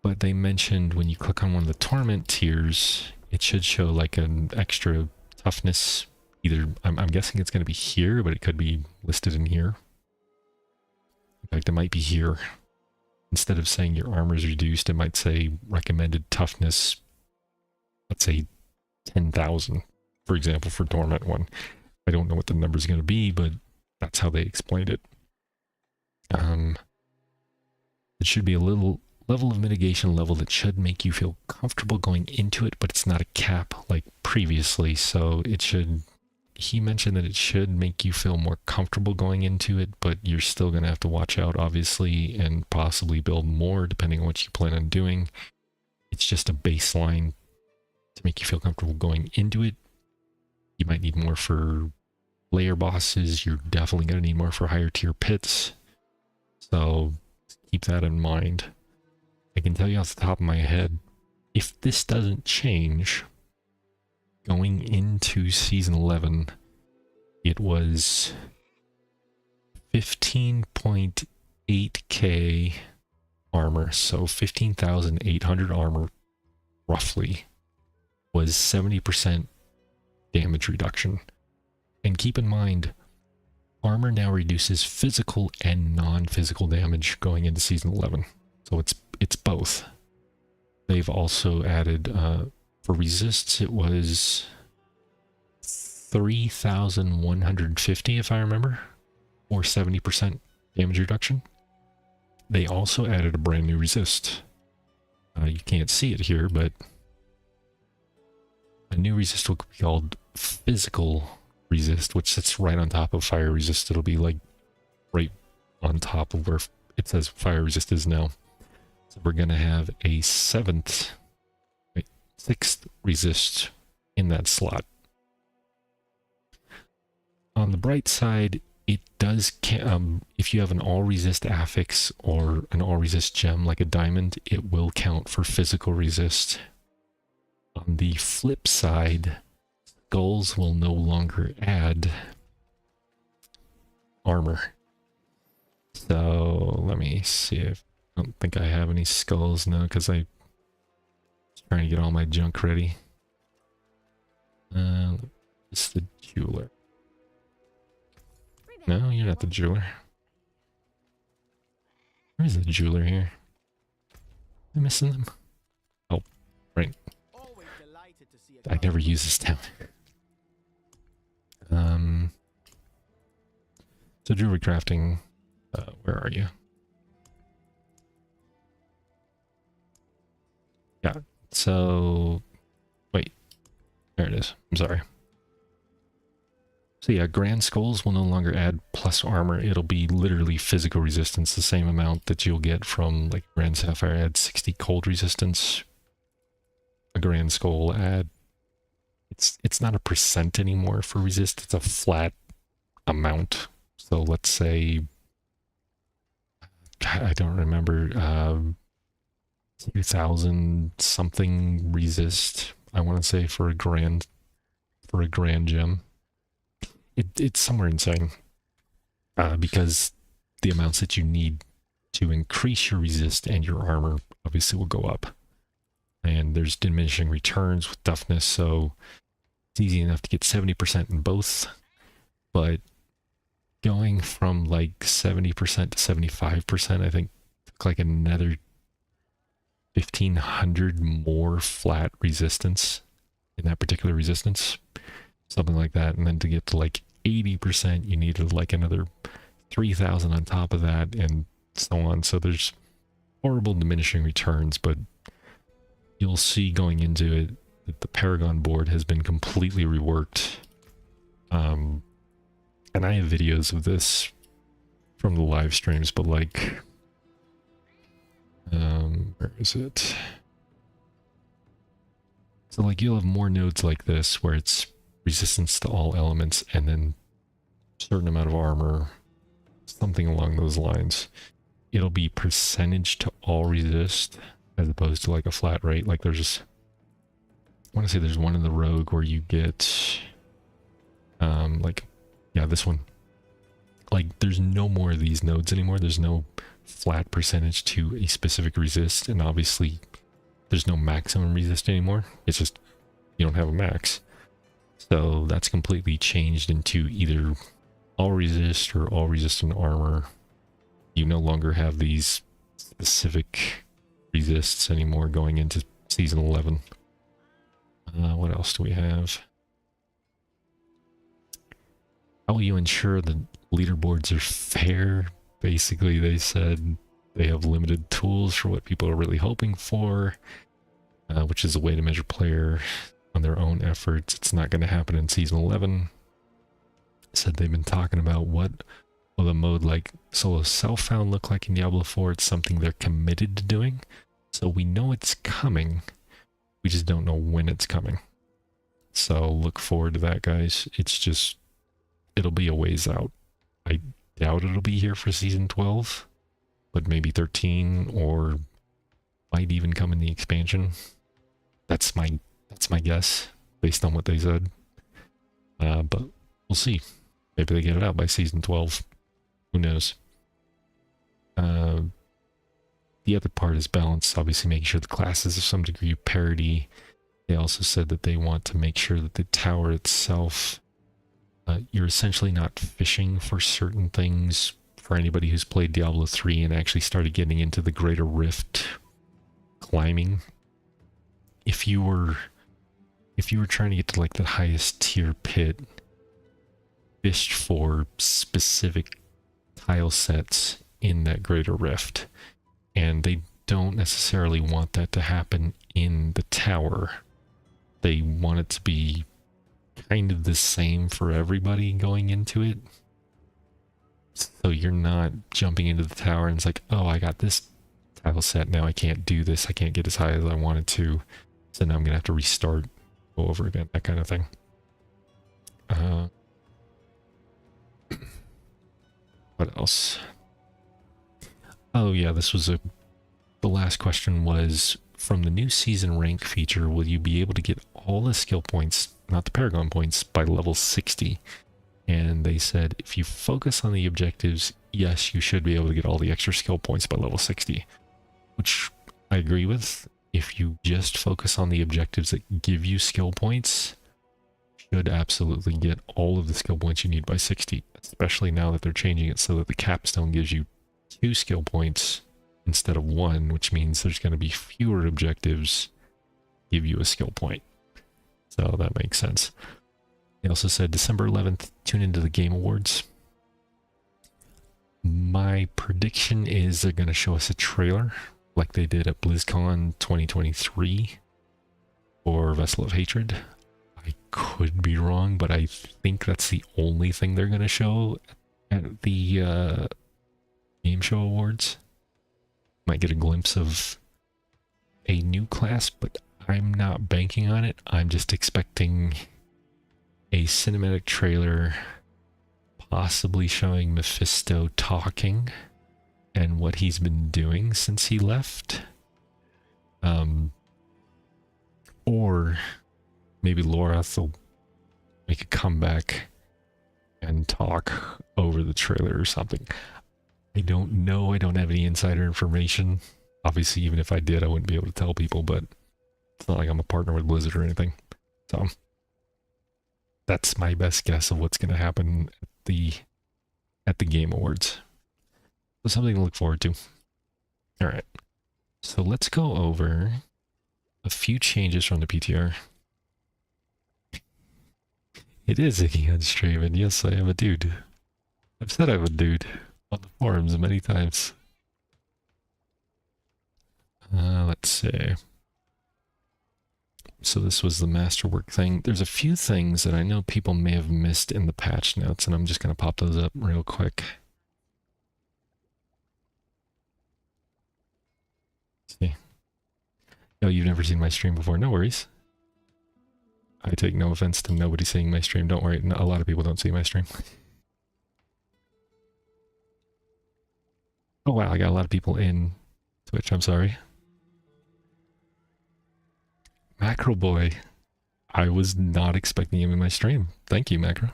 but they mentioned when you click on one of the torment tiers, it should show like an extra toughness. Either, I'm guessing it's going to be here, but it could be listed in here. In fact, it might be here. Instead of saying your armor is reduced, it might say recommended toughness, let's say 10,000, for example, for Torment 1. I don't know what the number is going to be, but that's how they explained it. It should be a little level of mitigation level that should make you feel comfortable going into it, but it's not a cap like previously, so it should... He mentioned that it should make you feel more comfortable going into it, but you're still going to have to watch out, obviously, and possibly build more depending on what you plan on doing. It's just a baseline to make you feel comfortable going into it. You might need more for layer bosses. You're definitely going to need more for higher tier pits. So keep that in mind. I can tell you off the top of my head, if this doesn't change, going into Season 11, it was 15.8k armor, so 15,800 armor, roughly, was 70% damage reduction. And keep in mind, armor now reduces physical and non-physical damage going into Season 11. So it's both. They've also added, for resists, it was 3,150 if I remember, or 70% damage reduction. They also added a brand new resist. You can't see it here, but a new resist will be called physical resist, which sits right on top of fire resist. It'll be like right on top of where it says fire resist is now. So we're gonna have a sixth resist in that slot. On the bright side, it does, if you have an all resist affix or an all resist gem like a diamond, it will count for physical resist. On the flip side, skulls will no longer add armor. So let me see if, I don't think I have any skulls now because I'm trying to get all my junk ready. It's the jeweler. No, you're not the jeweler. Where's the jeweler here? Am I missing them? Oh, right. I never use this town. So jewelry crafting, where are you? Yeah, so, wait, there it is, I'm sorry. So yeah, grand skulls will no longer add plus armor, it'll be literally physical resistance, the same amount that you'll get from like grand sapphire adds 60 cold resistance. A grand skull will add, it's not a percent anymore for resist, it's a flat amount. So let's say, I don't remember, 2,000 something resist, I want to say, for a grand gem. It's somewhere insane, because the amounts that you need to increase your resist and your armor obviously will go up. And there's diminishing returns with toughness, so it's easy enough to get 70% in both, but going from like 70% to 75%, I think, took like another 1,500 more flat resistance in that particular resistance, something like that. And then to get to like 80%, you needed like another 3,000 on top of that, and so on. So there's horrible diminishing returns, but you'll see going into it that the Paragon board has been completely reworked. And I have videos of this from the live streams, but like, where is it? So like you'll have more nodes like this where it's resistance to all elements and then a certain amount of armor, something along those lines. It'll be percentage to all resist as opposed to like a flat rate. Like there's, I want to say there's one in the rogue where you get, like, yeah, this one. Like there's no more of these nodes anymore. There's no flat percentage to a specific resist, and obviously there's no maximum resist anymore. It's just you don't have a max. So that's completely changed into either all resist or all resistant armor. You no longer have these specific resists anymore going into Season 11. What else do we have? How will you ensure the leaderboards are fair? Basically, they said they have limited tools for what people are really hoping for, which is a way to measure player on their own efforts. It's not going to happen in Season 11. Said they've been talking about what will a mode like Solo Self-Found look like in Diablo 4. It's something they're committed to doing. So we know it's coming. We just don't know when it's coming. So look forward to that, guys. It's just, it'll be a ways out. I doubt it'll be here for Season 12, but maybe 13, or might even come in the expansion. That's my guess based on what they said. But we'll see. Maybe they get it out by season 12. Who knows? The other part is balance, obviously making sure the classes have some degree of parity. They also said that they want to make sure that the tower itself, you're essentially not fishing for certain things. For anybody who's played Diablo 3 and actually started getting into the Greater Rift climbing, if you were trying to get to like the highest tier pit, fished for specific tile sets in that Greater Rift, and they don't necessarily want that to happen in the tower. They want it to be kind of the same for everybody going into it. So you're not jumping into the tower and it's like, oh, I got this tile set, now I can't do this, I can't get as high as I wanted to, so now I'm gonna have to restart, go over again, that kind of thing. What else? Oh yeah, this was the last question was, from the new season rank feature, will you be able to get all the skill points, not the Paragon points, by level 60? And they said, if you focus on the objectives, yes, you should be able to get all the extra skill points by level 60. Which I agree with. If you just focus on the objectives that give you skill points, you should absolutely get all of the skill points you need by 60. Especially now that they're changing it so that the capstone gives you 2 skill points instead of 1, which means there's going to be fewer objectives give you a skill point. So that makes sense. They also said December 11th, tune into the Game Awards. My prediction is they're going to show us a trailer like they did at BlizzCon 2023 for Vessel of Hatred. I could be wrong, but I think that's the only thing they're going to show at the Game Show Awards. Might get a glimpse of a new class, but I'm not banking on it. I'm just expecting a cinematic trailer possibly showing Mephisto talking and what he's been doing since he left. Or maybe Lorath will make a comeback and talk over the trailer or something. I don't know. I don't have any insider information. Obviously, even if I did, I wouldn't be able to tell people, but it's not like I'm a partner with Blizzard or anything. So that's my best guess of what's going to happen at the Game Awards. So something to look forward to. All right. So let's go over a few changes from the PTR. It is Iggy on stream, and yes, I am a dude. I've said I'm a dude on the forums many times. Let's see. So this was the masterwork thing. There's a few things that I know people may have missed in the patch notes, and I'm just going to pop those up real quick. Let's see. Oh, you've never seen my stream before? No worries. I take no offense to nobody seeing my stream. Don't worry, a lot of people don't see my stream. Oh wow, I got a lot of people in Twitch, I'm sorry. Macro Boy. I was not expecting him in my stream. Thank you, Macro.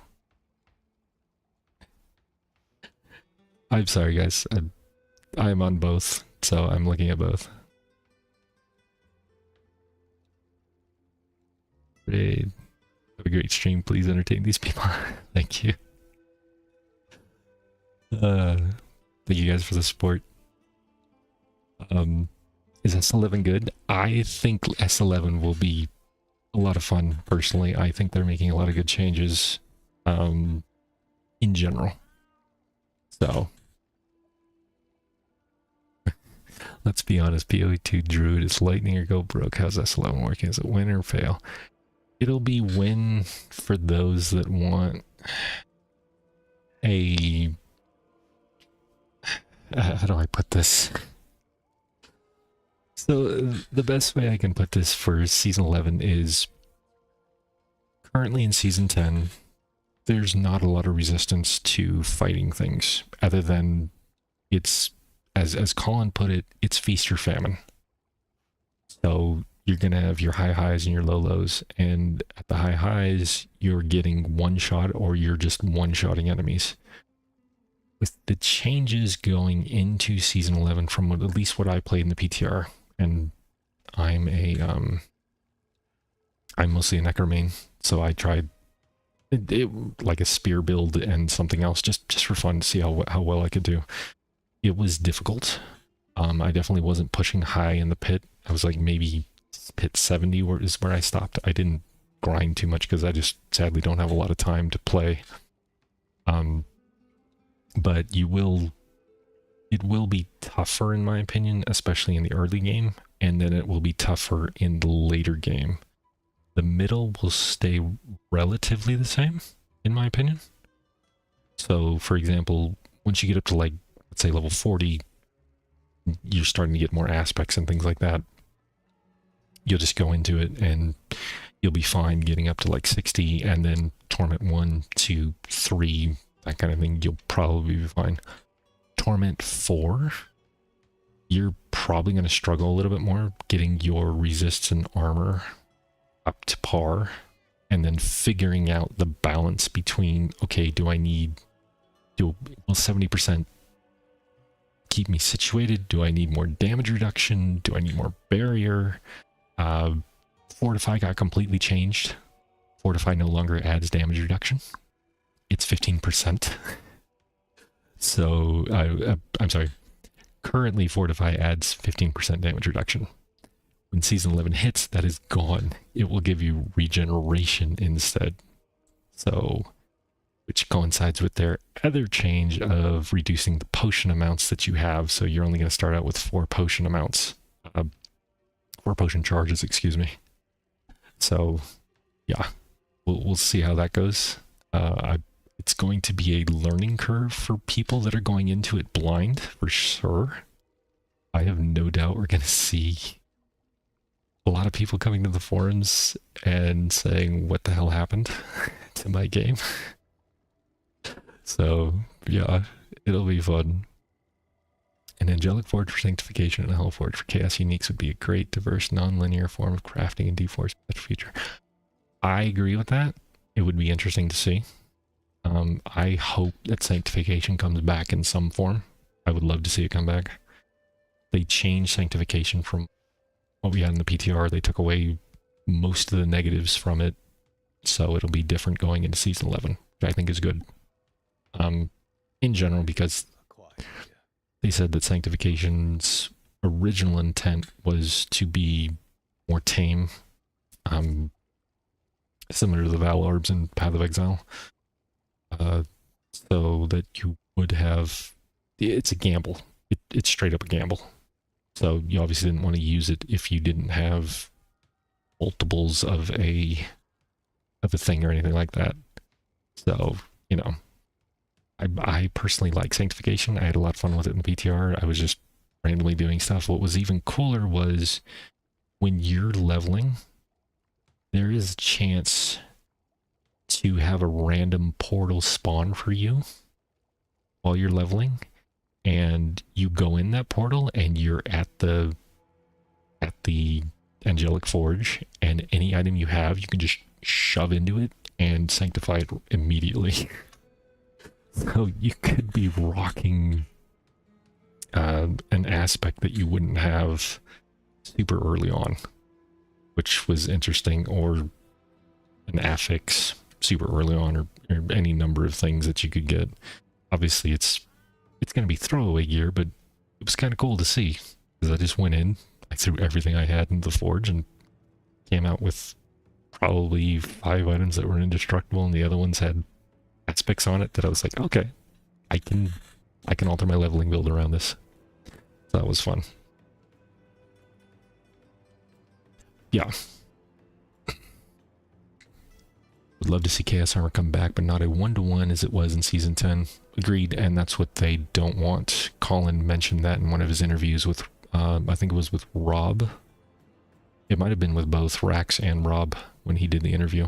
I'm sorry, guys. I'm on both, so I'm looking at both. Great. Have a great stream. Please entertain these people. Thank you. Thank you guys for the support. Is S11 good? I think S11 will be a lot of fun, personally. I think they're making a lot of good changes in general. So let's be honest, PoE2 Druid is lightning or go broke. How's S11 working? Is it win or fail? It'll be win for those that want a... how do I put this? So the best way I can put this for Season 11 is currently in Season 10, there's not a lot of resistance to fighting things, other than it's, as Colin put it, it's feast or famine. So you're going to have your high highs and your low lows. And at the high highs, you're getting one shot or you're just one-shotting enemies. With the changes going into Season 11 from at least what I played in the PTR, and I'm mostly a Necro main, so I tried like a spear build and something else just for fun to see how well I could do. It was difficult. I definitely wasn't pushing high in the pit. I was like maybe pit 70 is where I stopped. I didn't grind too much because I just sadly don't have a lot of time to play. But it will be tougher in my opinion, especially in the early game, and then it will be tougher in the later game. The middle will stay relatively the same, in my opinion. So, for example, once you get up to like, let's say level 40, you're starting to get more aspects and things like that. You'll just go into it and you'll be fine getting up to like 60, and then Torment 1, 2, 3, that kind of thing, you'll probably be fine. Torment 4, you're probably going to struggle a little bit more getting your resists and armor up to par, and then figuring out the balance between, okay, will 70% keep me situated? Do I need more damage reduction? Do I need more barrier? Fortify got completely changed. Fortify no longer adds damage reduction. It's 15%. So, I'm sorry. Currently, Fortify adds 15% damage reduction. When Season 11 hits, that is gone. It will give you regeneration instead. So, which coincides with their other change of reducing the potion amounts that you have. So you're only going to start out with 4 potion amounts. 4 potion charges, excuse me. So, yeah, we'll see how that goes. It's going to be a learning curve for people that are going into it blind, for sure. I have no doubt we're going to see a lot of people coming to the forums and saying, what the hell happened to my game? So, yeah, it'll be fun. An Angelic Forge for Sanctification and a Hell Forge for Chaos Uniques would be a great, diverse, non-linear form of crafting and D4's future. I agree with that. It would be interesting to see. I hope that Sanctification comes back in some form. I would love to see it come back. They changed Sanctification from what we had in the PTR. They took away most of the negatives from it, so it'll be different going into Season 11, which I think is good. In general, because they said that Sanctification's original intent was to be more tame, similar to the Val Orbs in Path of Exile, so that you would have, it's a gamble. It's straight up a gamble. So you obviously didn't want to use it if you didn't have multiples of a thing or anything like that. So, you know, I personally like Sanctification. I had a lot of fun with it in the PTR. I was just randomly doing stuff. What was even cooler was when you're leveling, there is a chance to have a random portal spawn for you while you're leveling, and you go in that portal and you're at the Angelic Forge, and any item you have you can just shove into it and sanctify it immediately. So you could be rocking an aspect that you wouldn't have super early on, which was interesting, or an affix super early on, or any number of things that you could get. Obviously it's going to be throwaway gear, but it was kind of cool to see, because I just went in, I threw everything I had into the forge and came out with probably 5 items that were indestructible, and the other ones had aspects on it that I was like, okay, I can alter my leveling build around this. So that was fun. Yeah. Would love to see Chaos Armor come back, but not a 1-to-1 as it was in Season 10. Agreed, and that's what they don't want. Colin mentioned that in one of his interviews with, I think it was with Rob. It might have been with both Rax and Rob when he did the interview.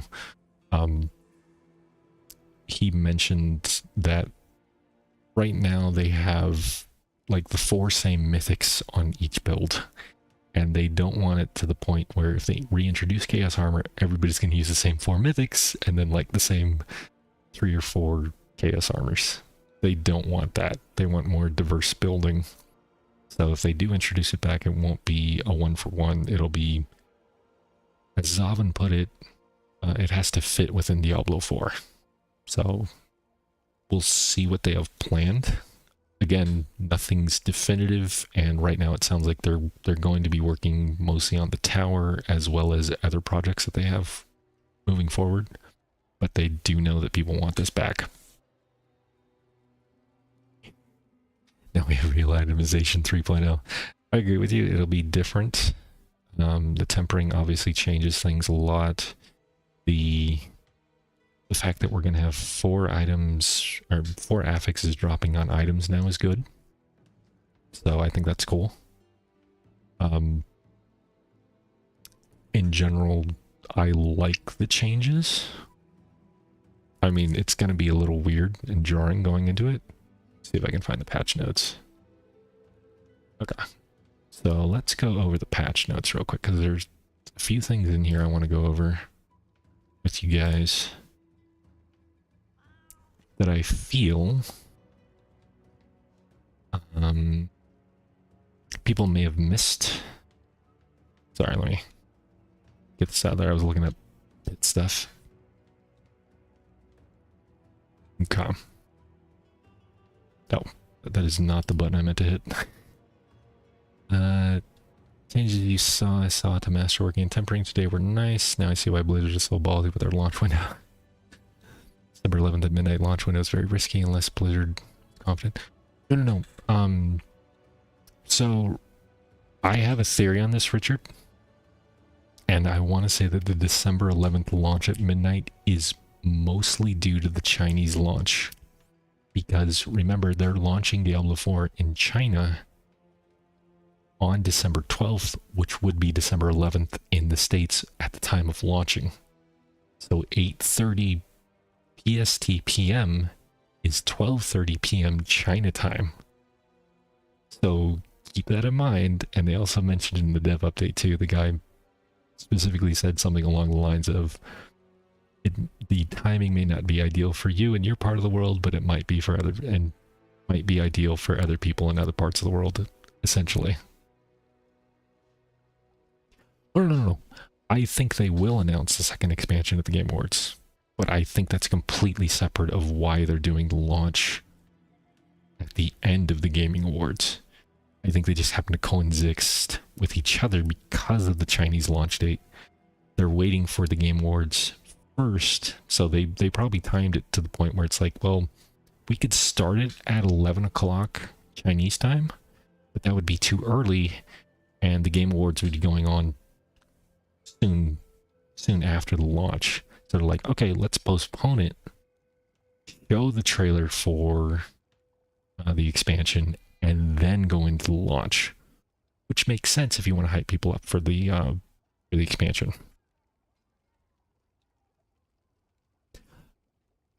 He mentioned that right now they have like the 4 same mythics on each build, and they don't want it to the point where if they reintroduce Chaos Armor, everybody's going to use the same 4 Mythics and then like the same 3 or 4 Chaos Armors. They don't want that. They want more diverse building. So if they do introduce it back, it won't be a 1-for-1. It'll be, as Zavin put it, it has to fit within Diablo 4. So we'll see what they have planned. Again, nothing's definitive, and right now it sounds like they're going to be working mostly on the tower as well as other projects that they have moving forward. But they do know that people want this back. Now we have real itemization 3.0. I agree with you. It'll be different. The tempering obviously changes things a lot. The fact that we're going to have 4 items, or 4 affixes dropping on items now is good. So I think that's cool. In general, I like the changes. I mean, it's going to be a little weird and jarring going into it. See if I can find the patch notes. Okay. So let's go over the patch notes real quick, because there's a few things in here I want to go over with you guys that I feel people may have missed. Sorry, let me get this out there. I was looking at pit stuff. Okay. No, that is not the button I meant to hit. Changes you saw, I saw it to Masterworking and Tempering today were nice. Now I see why Blizzard is so ballsy with their launch window. December 11th at midnight launch window is very risky unless Blizzard is confident. No. So I have a theory on this, Richard. And I want to say that the December 11th launch at midnight is mostly due to the Chinese launch. Because remember, they're launching Diablo 4 in China on December 12th, which would be December 11th in the States at the time of launching. So 8:30 PST PM is 12:30 PM China time. So keep that in mind. And they also mentioned in the dev update too, the guy specifically said something along the lines of, the timing may not be ideal for you in your part of the world, but it might be for other, and might be ideal for other people in other parts of the world, essentially. No. I think they will announce the second expansion at the Game Awards, but I think that's completely separate of why they're doing the launch at the end of the Gaming Awards. I think they just happen to coexist with each other because of the Chinese launch date. They're waiting for the Game Awards first, so they probably timed it to the point where it's like, well, we could start it at 11 o'clock Chinese time, but that would be too early, and the Game Awards would be going on soon after the launch. So they're like, okay, let's postpone it, show the trailer for the expansion, and then go into the launch, which makes sense if you want to hype people up for the expansion.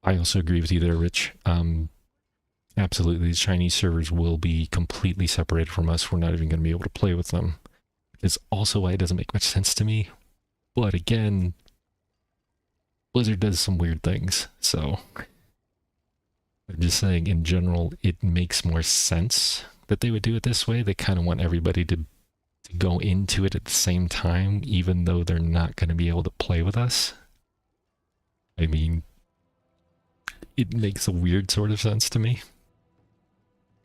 I also agree with you there, Rich. Absolutely, the Chinese servers will be completely separated from us. We're not even going to be able to play with them. It's also why it doesn't make much sense to me. But again, Blizzard does some weird things, so I'm just saying, in general, it makes more sense that they would do it this way. They kind of want everybody to go into it at the same time, even though they're not going to be able to play with us. I mean, it makes a weird sort of sense to me.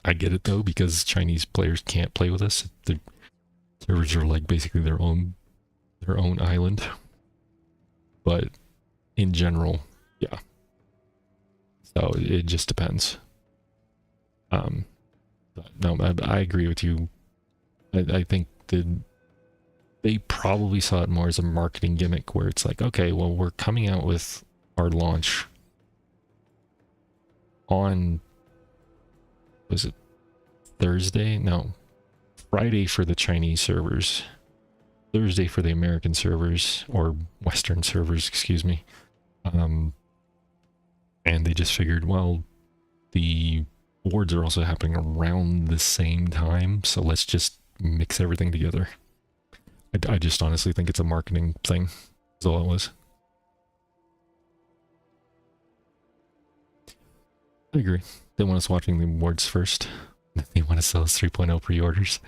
I get it though, because Chinese players can't play with us. The servers are like basically their own island. But in general, yeah. So it just depends. But no, I agree with you. I think they probably saw it more as a marketing gimmick, where it's like, okay, well, we're coming out with our launch on, was it Thursday? No, Friday for the Chinese servers, Thursday for the American servers, or Western servers, excuse me. And they just figured, well, the awards are also happening around the same time, so let's just mix everything together. I just honestly think it's a marketing thing. That's all it was. I agree. They want us watching the awards first. They want to sell us 3.0 pre-orders.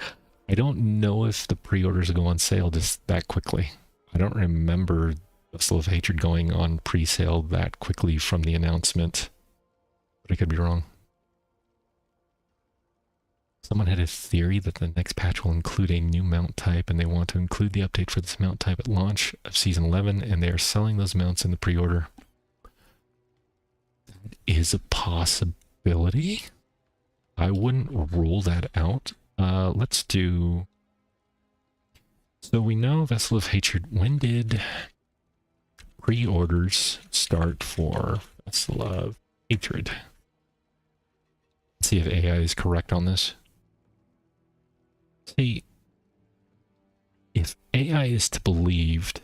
I don't know if the pre-orders will go on sale just that quickly. I don't remember Vessel of Hatred going on pre-sale that quickly from the announcement. But I could be wrong. Someone had a theory that the next patch will include a new mount type, and they want to include the update for this mount type at launch of Season 11, and they are selling those mounts in the pre-order. That is a possibility. I wouldn't rule that out. Let's do... So we know Vessel of Hatred. When did pre-orders start for Vessel of Hatred? Let's see if AI is correct on this. See, if AI is to be believed,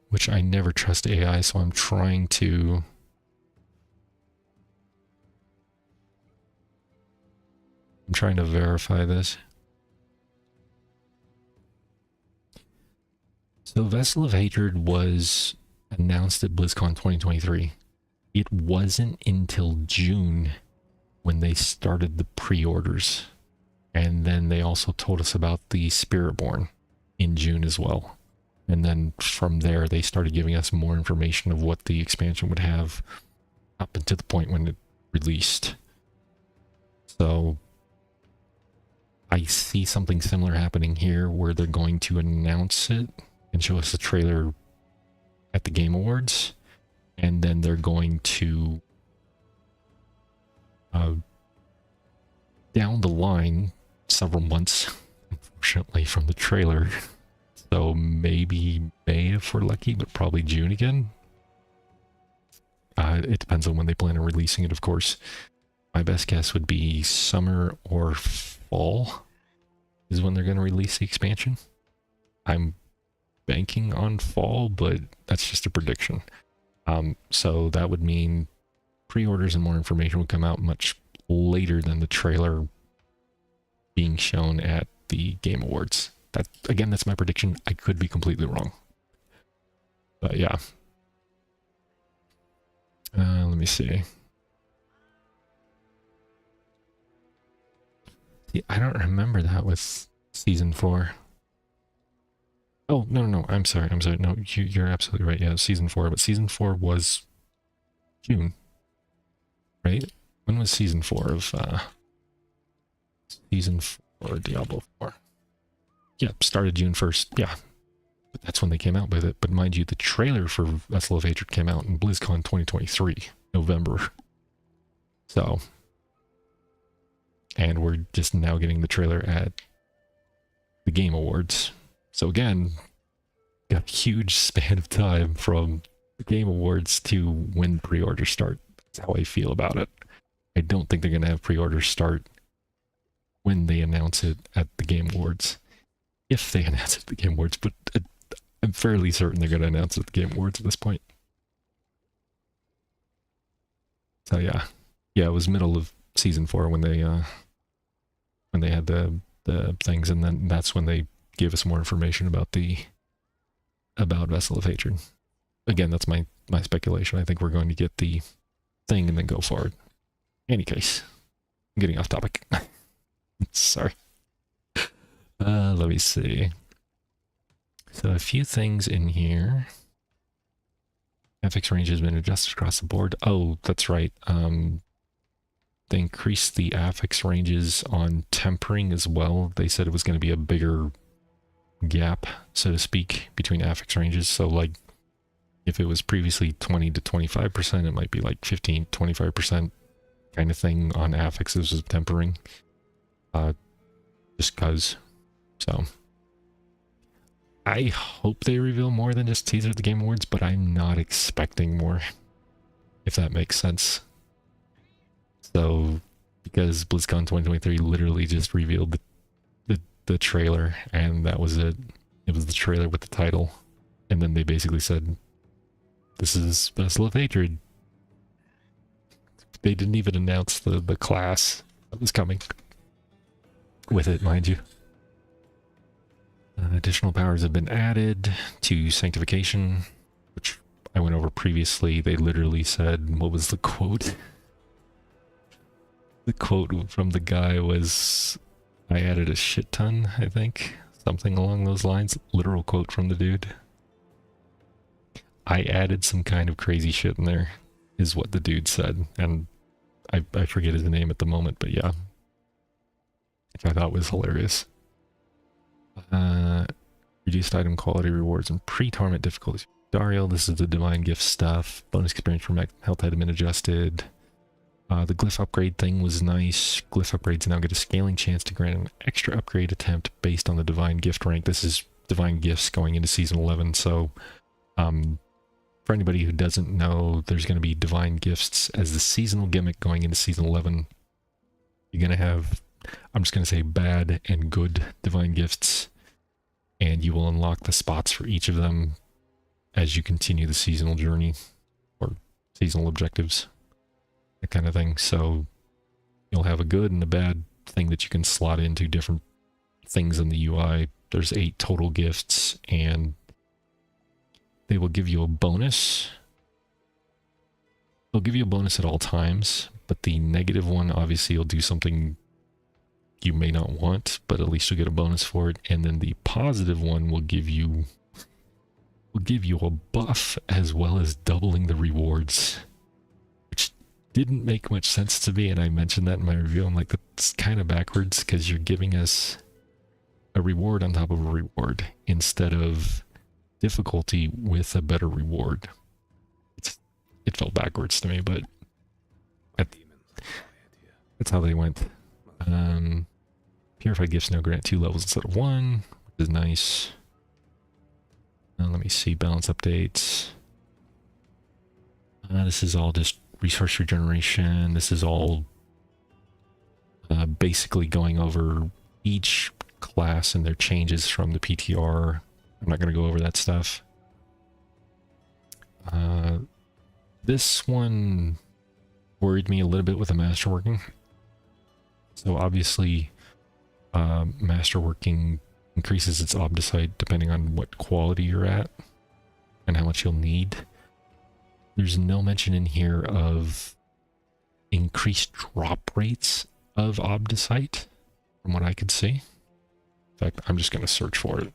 which I never trust AI, so I'm trying to... verify this. So Vessel of Hatred was announced at BlizzCon 2023. It wasn't until June when they started the pre-orders. And then they also told us about the Spiritborn in June as well. And then from there, they started giving us more information of what the expansion would have up until the point when it released. So I see something similar happening here where they're going to announce it and show us the trailer at the Game Awards. And then they're going to, down the line, several months, unfortunately, from the trailer. So maybe May if we're lucky, but probably June again. It depends on when they plan on releasing it, of course. My best guess would be summer or fall is when they're going to release the expansion. I'm banking on fall, but that's just a prediction. So that would mean pre-orders and more information would come out much later than the trailer being shown at the Game Awards. That, again, that's my prediction. I could be completely wrong. But yeah. Let me see. See, I don't remember that with Season 4. Oh, no, I'm sorry. No, you're absolutely right. Yeah, Season 4, but Season 4 was June, right? When was Season 4 of, Season 4 Diablo 4? Yeah, started June 1st, yeah. But that's when they came out with it. But mind you, the trailer for Vessel of Hatred came out in BlizzCon 2023, November. So, and we're just now getting the trailer at the Game Awards. So again, got a huge span of time from the Game Awards to when pre-orders start. That's how I feel about it. I don't think they're going to have pre-orders start when they announce it at the Game Awards. If they announce it at the Game Awards, but I'm fairly certain they're going to announce it at the Game Awards at this point. So yeah, it was middle of Season 4 when they had the things, and then that's when they gave us more information about Vessel of Hatred. Again, that's my speculation. I think we're going to get the thing and then go forward. Any case, I'm getting off topic. Sorry. Let me see. So a few things in here. FX range has been adjusted across the board. Oh, that's right. They increased the affix ranges on tempering as well. They said it was going to be a bigger gap, so to speak, between affix ranges. So like if it was previously 20 to 25%, it might be like 15, 25% kind of thing on affixes with tempering. Just cause. So I hope they reveal more than just teaser at the Game Awards, but I'm not expecting more, if that makes sense. So, because BlizzCon 2023 literally just revealed the trailer, and that was it. It was the trailer with the title, and then they basically said, this is Vessel of Hatred. They didn't even announce the class that was coming with it, mind you. Additional powers have been added to Sanctification, which I went over previously. They literally said, what was the quote? The quote from the guy was, I added a shit ton, I think. Something along those lines. Literal quote from the dude. I added some kind of crazy shit in there, is what the dude said. And I forget his name at the moment, but yeah. Which I thought was hilarious. Reduced item quality rewards and pre-torment difficulties. Dario, this is the divine gift stuff. Bonus experience for health item been adjusted. The glyph upgrade thing was nice. Glyph upgrades now get a scaling chance to grant an extra upgrade attempt based on the divine gift rank. This is divine gifts going into season 11, so for anybody who doesn't know, there's going to be divine gifts as the seasonal gimmick going into season 11. You're going to have, I'm just going to say, bad and good divine gifts, and you will unlock the spots for each of them as you continue the seasonal journey or seasonal objectives, that kind of thing. So you'll have a good and a bad thing that you can slot into different things in the UI. There's 8 total gifts, and they will give you a bonus. They'll give you a bonus at all times, but the negative one obviously will do something you may not want, but at least you'll get a bonus for it. And then the positive one will give you a buff as well as doubling the rewards, which didn't make much sense to me, and I mentioned that in my review. I'm like, that's kind of backwards, because you're giving us a reward on top of a reward instead of difficulty with a better reward. It felt backwards to me, but that's how they went. Purified gifts now grant 2 levels instead of 1, which is nice. Let me see, balance updates. This is all just resource regeneration. This is all basically going over each class and their changes from the PTR. I'm not going to go over that stuff. This one worried me a little bit with the masterworking. So obviously, masterworking increases its obdicite depending on what quality you're at and how much you'll need. There's no mention in here of increased drop rates of obdicite, from what I could see. In fact, I'm just going to search for it.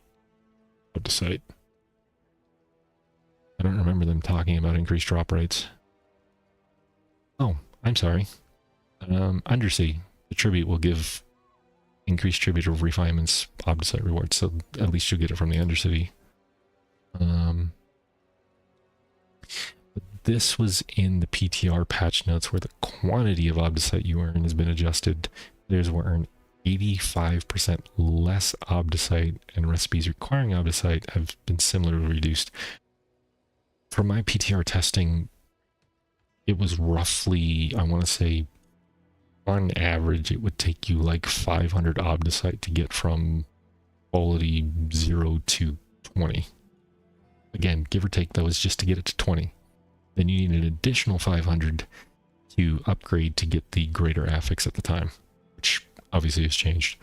Obdicite. I don't remember them talking about increased drop rates. Oh, I'm sorry. Undersea. The tribute will give increased tribute of refinements obdicite rewards, so at least you'll get it from the Undercity. But this was in the PTR patch notes where the quantity of obdicite you earn has been adjusted. Players will earn 85% less obdicite, and recipes requiring obdicite have been similarly reduced. For my PTR testing, it was roughly, I want to say, on average, it would take you like 500 obdicite to get from quality 0 to 20. Again, give or take, though, is just to get it to 20. Then you need an additional 500 to upgrade to get the greater affix at the time, which obviously has changed.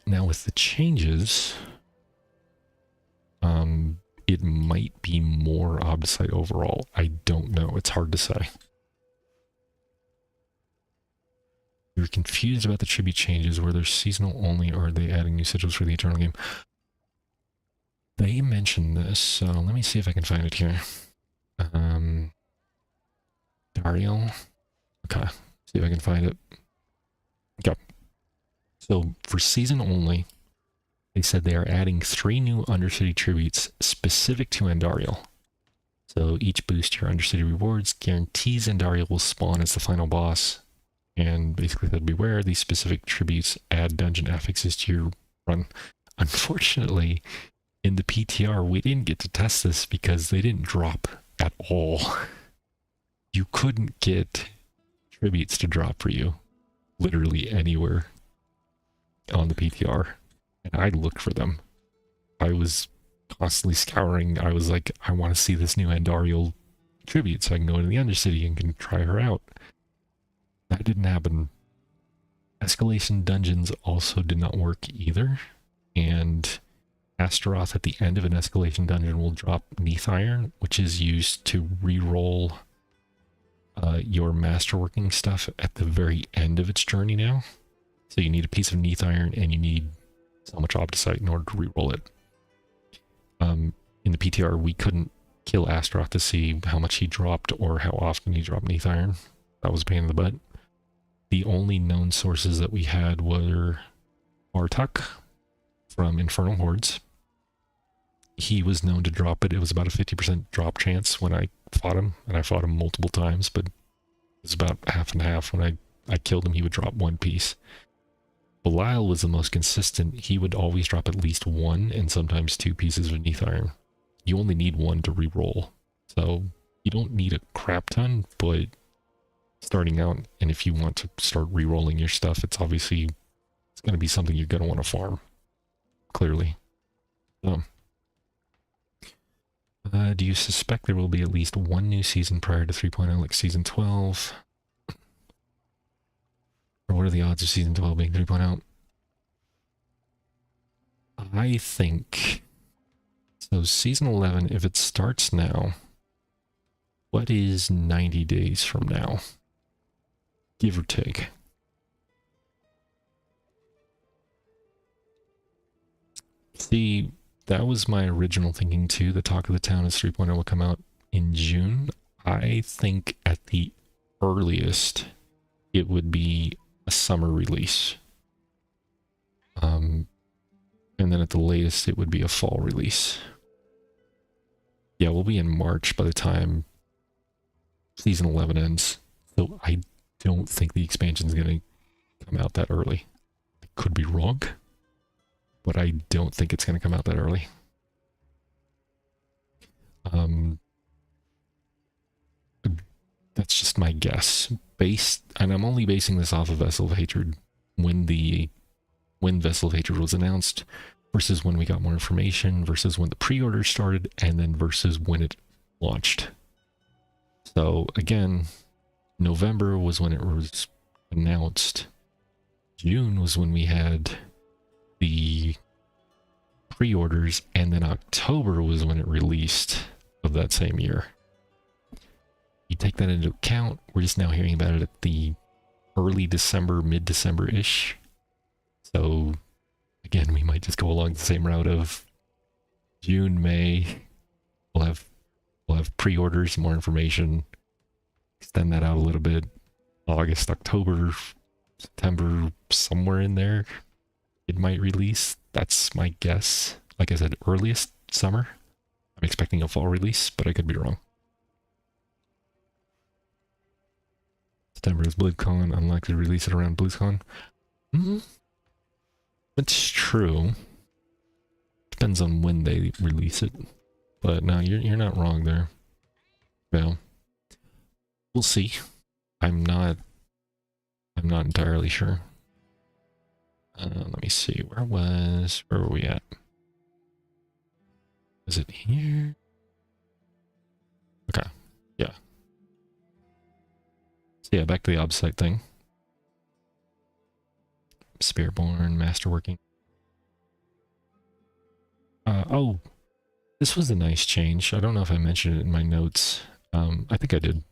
Now with the changes, it might be more obdicite overall. I don't know. It's hard to say. You're confused about the tribute changes, where they're seasonal only, or are they adding new sigils for the eternal game? They mentioned this, so let me see if I can find it here. Dario. Okay, see if I can find it. Okay. So for season only, they said they are adding 3 new Undercity tributes specific to Andariel. So each boost your Undercity rewards guarantees Andariel will spawn as the final boss. And basically said, beware, these specific tributes add dungeon affixes to your run. Unfortunately, in the PTR, we didn't get to test this because they didn't drop at all. You couldn't get tributes to drop for you literally anywhere on the PTR. And I looked for them. I was constantly scouring. I was like, I want to see this new Andariel tribute so I can go into the Undercity and can try her out. That didn't happen. Escalation dungeons also did not work either. and Astaroth at the end of an escalation dungeon will drop Neath Iron, which is used to re-roll your masterworking stuff at the very end of its journey now. So you need a piece of Neath Iron and you need so much Opticite in order to re-roll it. In the PTR, we couldn't kill Astaroth to see how much he dropped or how often he dropped Neath Iron. That was a pain in the butt. The only known sources that we had were Bartuk from Infernal Hordes. He was known to drop it. It was about a 50% drop chance when I fought him, and I fought him multiple times, but it was about half and half. When I killed him, he would drop one piece. Belial was the most consistent. He would always drop at least one and sometimes two pieces of Neath Iron. You only need one to re-roll, so you don't need a crap ton, but starting out, and if you want to start re-rolling your stuff, it's going to be something you're going to want to farm, clearly. Do you suspect there will be at least one new season prior to 3.0, like Season 12? Or what are the odds of Season 12 being 3.0? I think... So Season 11, if it starts now, what is 90 days from now? Give or take. See, that was my original thinking too. The Talk of the Town is 3.0 will come out in June. I think at the earliest, it would be a summer release. And then at the latest, it would be a fall release. Yeah, we'll be in March by the time Season 11 ends. So I don't think the expansion is going to come out that early. I could be wrong, but I don't think it's going to come out that early. That's just my guess. And I'm only basing this off of Vessel of Hatred when Vessel of Hatred was announced, versus when we got more information, versus when the pre-order started, and then versus when it launched. So again, November was when it was announced. June was when we had the pre-orders, and then October was when it released of that same year. You take that into account, we're just now hearing about it at the early December, mid-December-ish. So again, we might just go along the same route of June, May. We'll have pre-orders, more information, extend that out a little bit. August, October, September, somewhere in there, it might release. That's my guess. Like I said, earliest summer. I'm expecting a fall release, but I could be wrong. September is BlizzCon, unlikely to release it around BlizzCon. It's true. Depends on when they release it. But no, you're not wrong there. Well, we'll see. I'm not entirely sure. Let me see. Where were we at? Is it here? Okay. Yeah. So yeah, back to the Obsite thing. Spearborn, Masterworking. Oh, this was a nice change. I don't know if I mentioned it in my notes. I think I did.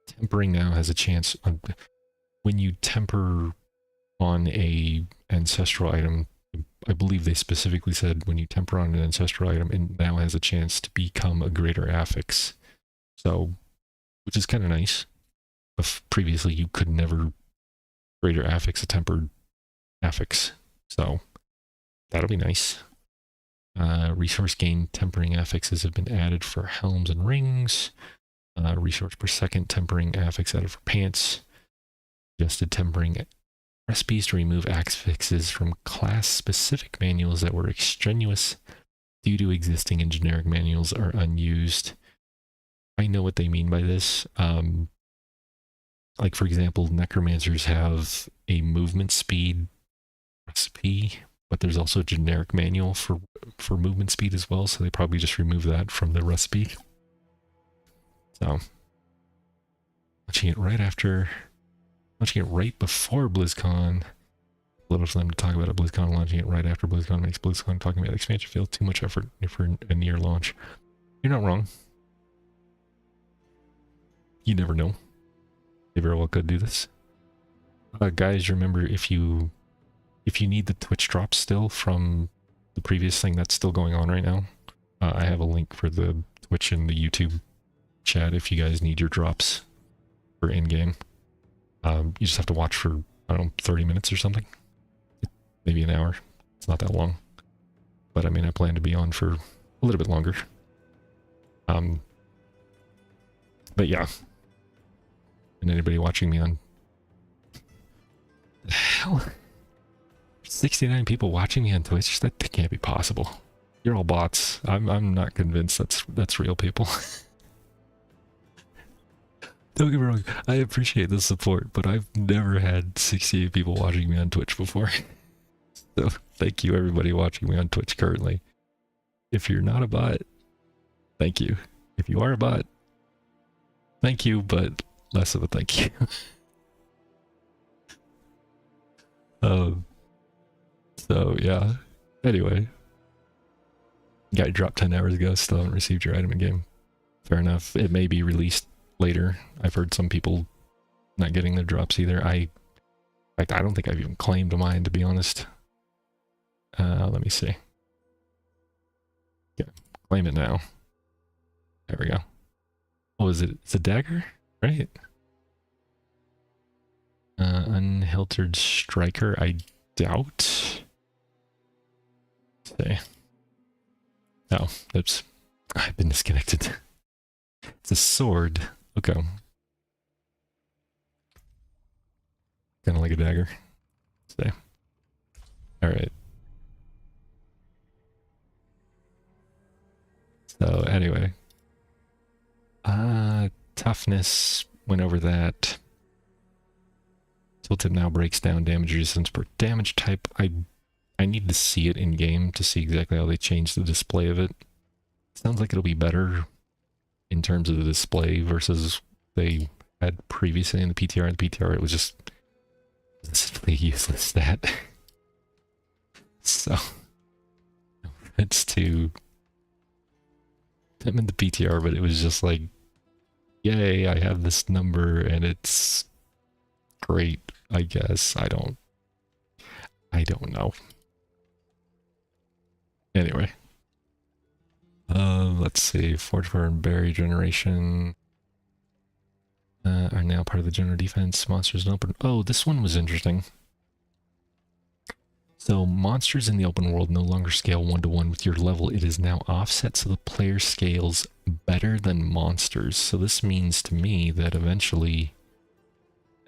Tempering now has a chance when you temper on a ancestral item. I believe they specifically said when you temper on an ancestral item, it now has a chance to become a greater affix. So, which is kind of nice. Previously, you could never greater affix a tempered affix. So, that'll be nice. Resource gain tempering affixes have been added for helms and rings. Resource per second tempering affix added for pants. Adjusted tempering recipes to remove affixes from class-specific manuals that were extraneous due to existing and generic manuals are unused. I know what they mean by this. Like, for example, necromancers have a movement speed recipe, but there's also a generic manual for movement speed as well, so they probably just remove that from the recipe. So, launching it right before BlizzCon. little for them to talk about at BlizzCon, launching it right after BlizzCon makes BlizzCon talking about the expansion feel too much effort for a near launch. You're not wrong. You never know. They very well could do this. Guys, remember if you need the Twitch drops still from the previous thing that's still going on right now, I have a link for the Twitch and the YouTube chat if you guys need your drops for in-game. You just have to watch for, I don't know, 30 minutes or something. Maybe an hour. It's not that long. But I mean, I plan to be on for a little bit longer. But yeah. And anybody watching me on... The hell? 69 people watching me on Twitch? That can't be possible. You're all bots. I'm not convinced that's real people. Don't get me wrong, I appreciate the support, but I've never had 68 people watching me on Twitch before. So thank you everybody watching me on Twitch currently. If you're not a bot, thank you. If you are a bot, thank you, but less of a thank you. So yeah, anyway. Guy dropped 10 hours ago, still haven't received your item in game. Fair enough. It may be released later. I've heard some people not getting their drops either. In fact, I don't think I've even claimed mine, to be honest. Let me see. Yeah, claim it now. There we go. Oh, is it? It's a dagger, right? Unhiltered striker, I doubt. Let's see. Oh, oops. I've been disconnected. It's a sword. Okay. Kind of like a dagger. Say. Alright. So, anyway. Toughness. Went over that. Tooltip now breaks down damage resistance per damage type. I need to see it in game to see exactly how they changed the display of it. Sounds like it'll be better in terms of the display versus they had previously in the PTR. In the PTR, it was just simply a useless stat. So, it's to them in the PTR, but it was just like, yay, I have this number and it's great, I guess. I don't know. Anyway. Let's see. Fortifier and Berry generation are now part of the general defense. Monsters in open... Oh, this one was interesting. So, monsters in the open world no longer scale 1-to-1 with your level. It is now offset so the player scales better than monsters. So this means to me that eventually,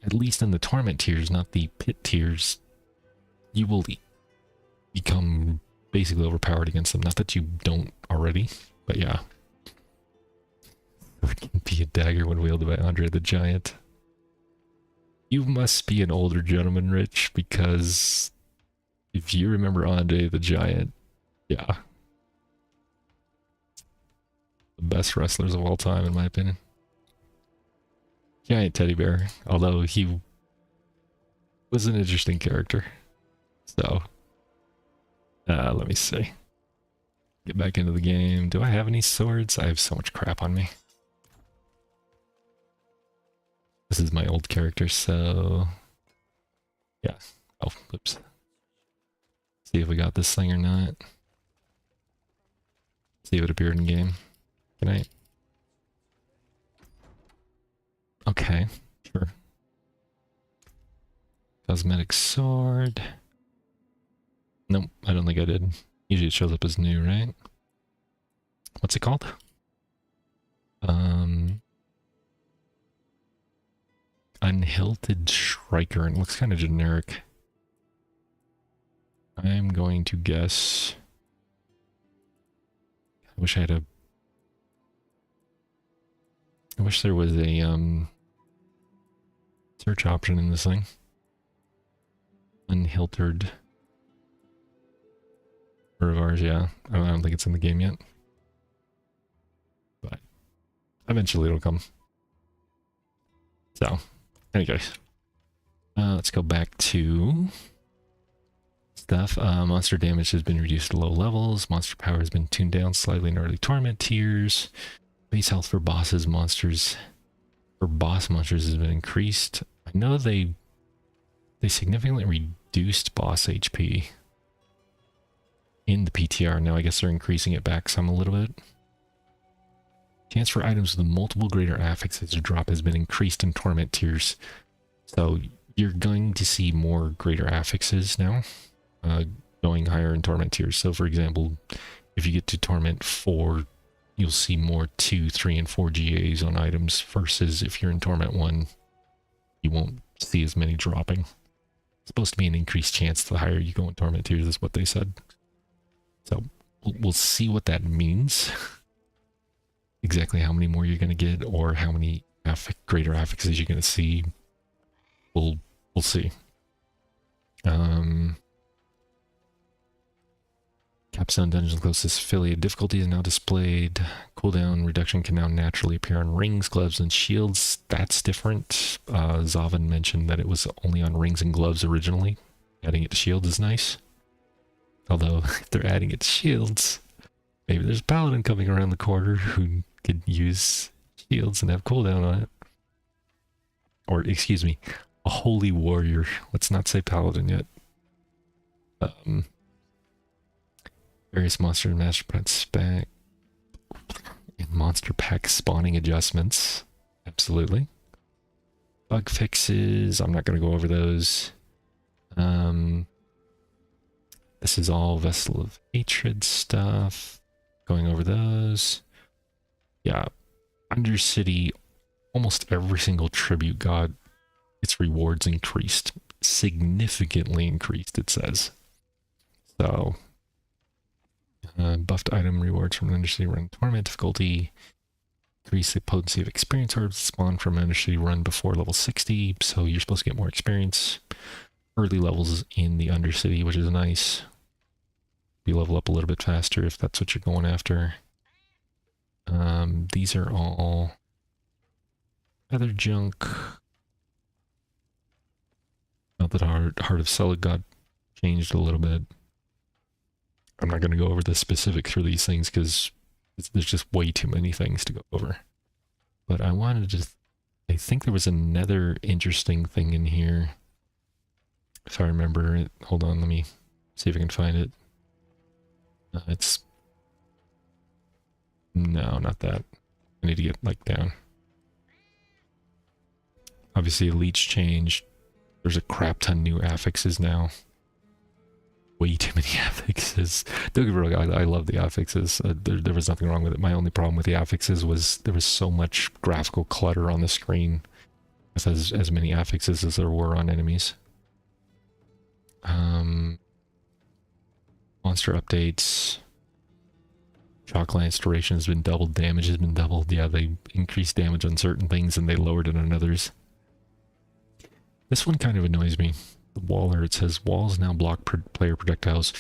at least in the torment tiers, not the pit tiers, you will become basically overpowered against them. Not that you don't already, but yeah. It can be a dagger when wielded by Andre the Giant. You must be an older gentleman, Rich, because if you remember Andre the Giant, yeah. The best wrestlers of all time, in my opinion. Giant teddy bear, although he was an interesting character. So, let me see. Get back into the game. Do I have any swords? I have so much crap on me. This is my old character, so... Yeah. Oh, oops. See if we got this thing or not. See if it appeared in game. Good night. Okay, sure. Cosmetic sword. Nope, I don't think I did. Usually it shows up as new, right? What's it called? Unhilted Striker, and it looks kind of generic. I'm going to guess... I wish I had a... I wish there was a, search option in this thing. Unhiltered. Ours, yeah. I don't think it's in the game yet. But eventually it'll come. So, anyways. Let's go back to stuff. Monster damage has been reduced to low levels. Monster power has been tuned down slightly in early torment tiers. Base health for boss monsters has been increased. I know they significantly reduced boss HP in the PTR. Now I guess they're increasing it back some a little bit. Chance for items with multiple greater affixes to drop has been increased in torment tiers. So you're going to see more greater affixes now, going higher in torment tiers. So for example, if you get to torment 4, you'll see more 2, 3, and 4 GAs on items, versus if you're in torment 1, you won't see as many dropping. It's supposed to be an increased chance the higher you go in torment tiers, is what they said. So we'll see what that means. Exactly how many more you're going to get, or how many greater affixes you're going to see. We'll see. Capstone Dungeon's closest affiliate difficulty is now displayed. Cooldown reduction can now naturally appear on rings, gloves, and shields. That's different. Zavan mentioned that it was only on rings and gloves originally. Adding it to shields is nice. Although, if they're adding it to shields, maybe there's a paladin coming around the corner who could use shields and have cooldown on it. Or, excuse me, a holy warrior. Let's not say paladin yet. Various monster and master pack spec and monster pack spawning adjustments. Absolutely. Bug fixes. I'm not going to go over those. This is all Vessel of Hatred stuff. Going over those. Yeah. Undercity, almost every single tribute got its rewards increased. Significantly increased, it says. So, buffed item rewards from an Undercity run torment difficulty. Increase the potency of experience orbs spawn from an Undercity run before level 60. So you're supposed to get more experience. Early levels in the Undercity, which is nice. You level up a little bit faster if that's what you're going after. These are all other junk. Not that Heart of Sellig got changed a little bit. I'm not going to go over the specifics for these things because there's just way too many things to go over. But I wanted to... I think there was another interesting thing in here. If I remember it. Hold on, let me see if I can find it. It's... No, not that. I need to get, like, down. Obviously, Leech changed. There's a crap ton new affixes now. Way too many affixes. Don't get me wrong, I love the affixes. There was nothing wrong with it. My only problem with the affixes was there was so much graphical clutter on the screen with as many affixes as there were on enemies. Monster updates. Shock Lance duration has been doubled. Damage has been doubled. Yeah, they increased damage on certain things and they lowered it on others. This one kind of annoys me. The Waller, it says walls now block player projectiles.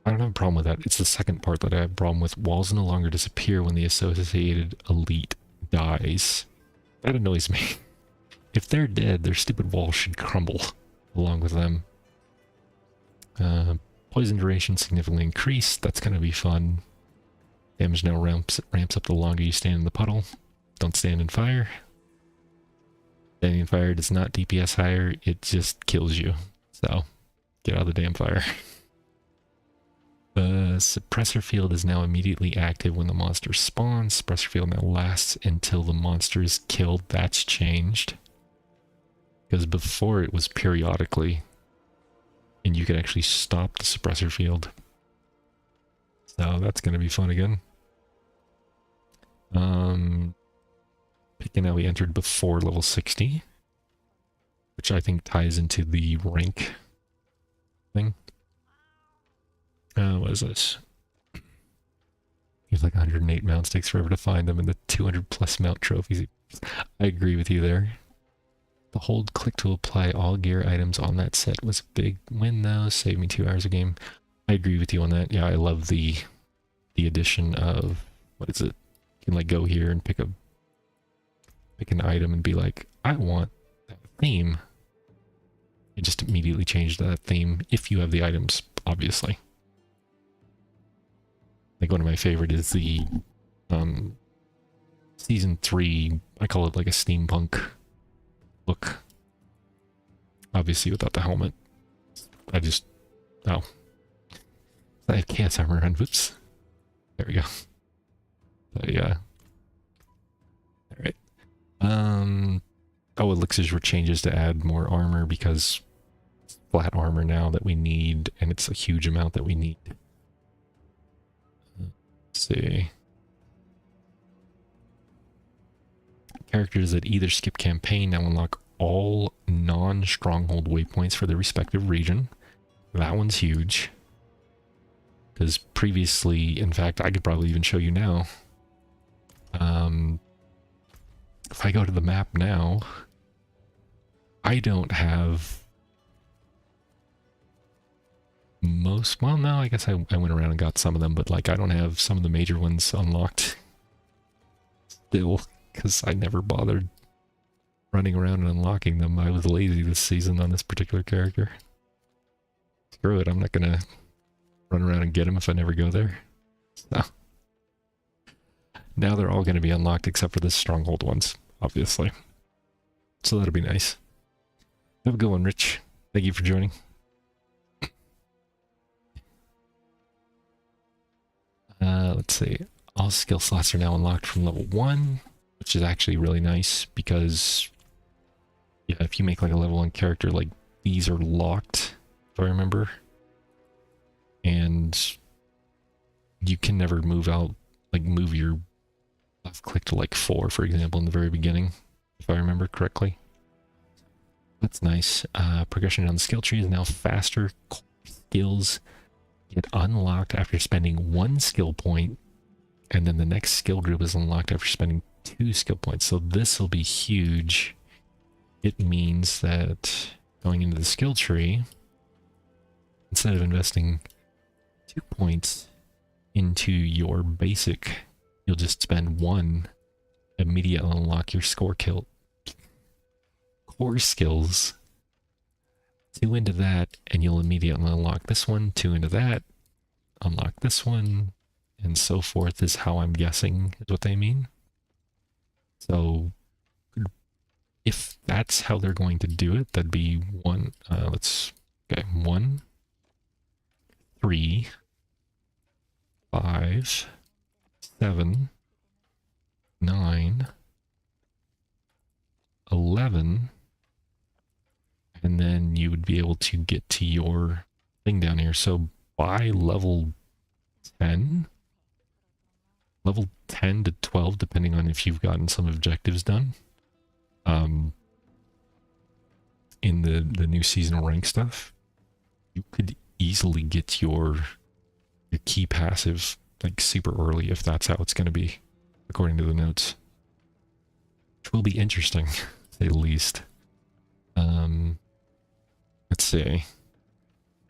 I don't have a problem with that. It's the second part that I have a problem with. Walls no longer disappear when the associated elite dies. That annoys me. If they're dead, their stupid walls should crumble along with them. Poison duration significantly increased. That's going to be fun. Damage now ramps up the longer you stand in the puddle. Don't stand in fire. Standing in fire does not DPS higher, it just kills you. So, get out of the damn fire. The suppressor field is now immediately active when the monster spawns. Suppressor field now lasts until the monster is killed. That's changed. Because before it was periodically. And you could actually stop the suppressor field. So that's going to be fun again. Picking how we entered before level 60. Which I think ties into the rank thing. What is this? He's like 108 mounts, takes forever to find them, and the 200 plus mount trophies. I agree with you there. The hold click to apply all gear items on that set was a big win though. Saved me 2 hours a game. I agree with you on that. Yeah, I love the addition of, what is it? You can like go here and pick an item and be like, I want that theme. It just immediately changed that theme if you have the items, obviously. Like one of my favorite is the season 3, I call it like a steampunk look. Obviously without the helmet. Oh. I have chaos armor on, whoops. There we go. So yeah. Alright. Oh, elixirs were changes to add more armor because it's flat armor now that we need, and it's a huge amount that we need. Let's see. Characters that either skip campaign now unlock all non-stronghold waypoints for their respective region. That one's huge. Because previously, in fact, I could probably even show you now. If I go to the map now, I don't have most, well, no, I guess I went around and got some of them, but like I don't have some of the major ones unlocked still, because I never bothered running around and unlocking them. I was lazy this season on this particular character. Screw it, I'm not gonna run around and get them if I never go there. So now they're all going to be unlocked except for the stronghold ones, obviously. So that'll be nice. Have a good one, Rich. Thank you for joining. Let's see. All skill slots are now unlocked from level 1, which is actually really nice because, yeah, if you make like a level 1 character, like these are locked, if I remember. And you can never move out, like move your left click to like 4, for example, in the very beginning, if I remember correctly. That's nice. Progression down the skill tree is now faster. Core skills get unlocked after spending 1 skill point, and then the next skill group is unlocked after spending 2 skill points. So this will be huge. It means that going into the skill tree, instead of investing 2 points into your basic, you'll just spend 1, immediately unlock your core skills, 2 into that, and you'll immediately unlock this one, 2 into that, unlock this one, and so forth is how I'm guessing is what they mean. So if that's how they're going to do it, that'd be 1, 1, 3, 5, 7, 9, 11, and then you would be able to get to your thing down here. So by level 10, level 10 to 12, depending on if you've gotten some objectives done, in the new seasonal rank stuff, you could easily get your key passive like super early if that's how it's going to be, according to the notes. Which will be interesting, to say the least. Let's see.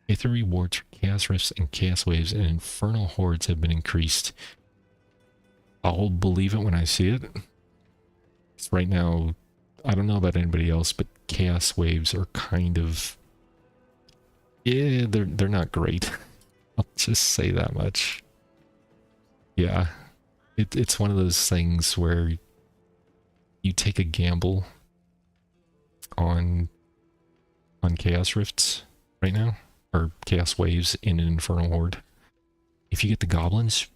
Aether rewards for Chaos Rifts and Chaos Waves and Infernal Hordes have been increased. I'll believe it when I see it. Because right now, I don't know about anybody else, but Chaos Waves are kind of... yeah, they're not great. I'll just say that much. Yeah. It's one of those things where you take a gamble on Chaos Rifts right now, or Chaos Waves in an Infernal Horde. If you get the goblins,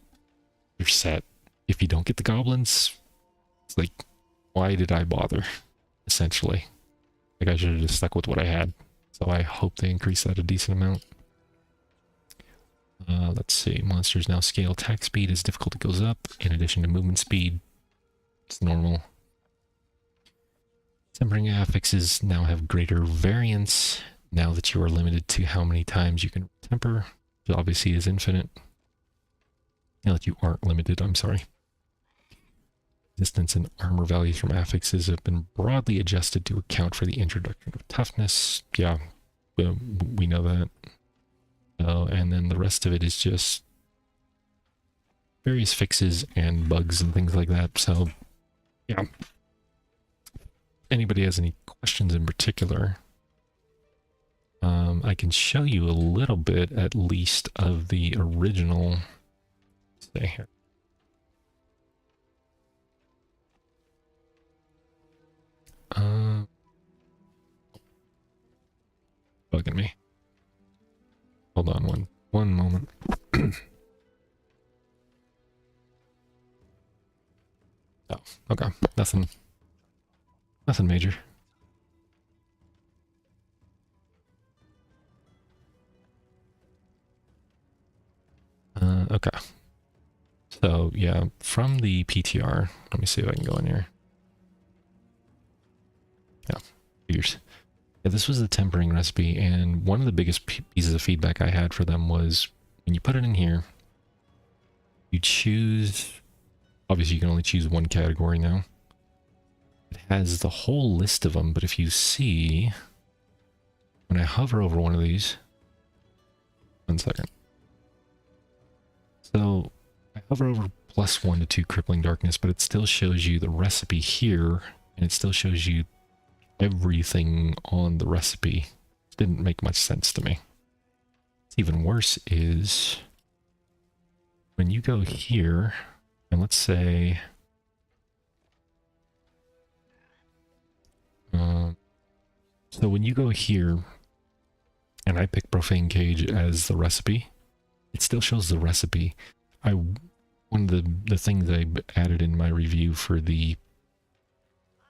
you're set. If you don't get the goblins, it's like, why did I bother? Essentially. Like, I should have just stuck with what I had. So I hope they increase that a decent amount. Let's see. Monsters now scale attack speed as difficulty goes up, in addition to movement speed. It's normal. Tempering affixes now have greater variance now that you are limited to how many times you can temper, which obviously is infinite. Now that you aren't limited, I'm sorry. Distance and armor values from affixes have been broadly adjusted to account for the introduction of toughness. Yeah, we know that. And then the rest of it is just various fixes and bugs and things like that. So, yeah. Anybody has any questions in particular, I can show you a little bit, at least, of the original. Stay here. Bugging me. Hold on one moment. Oh, okay. Nothing major. Okay. So yeah, from the PTR, let me see if I can go in here. Yeah, figures. Yeah, this was the tempering recipe, and one of the biggest pieces of feedback I had for them was when you put it in here, you choose, obviously you can only choose one category now. It has the whole list of them, but if you see, when I hover over one of these, 1 second. So I hover over +1 to 2 crippling darkness, but it still shows you the recipe here, and it still shows you everything on the recipe. Didn't make much sense to me. What's even worse is when you go here, and let's say so when you go here and I pick Profane Cage as the recipe, it still shows the recipe. One of the things I added in my review for the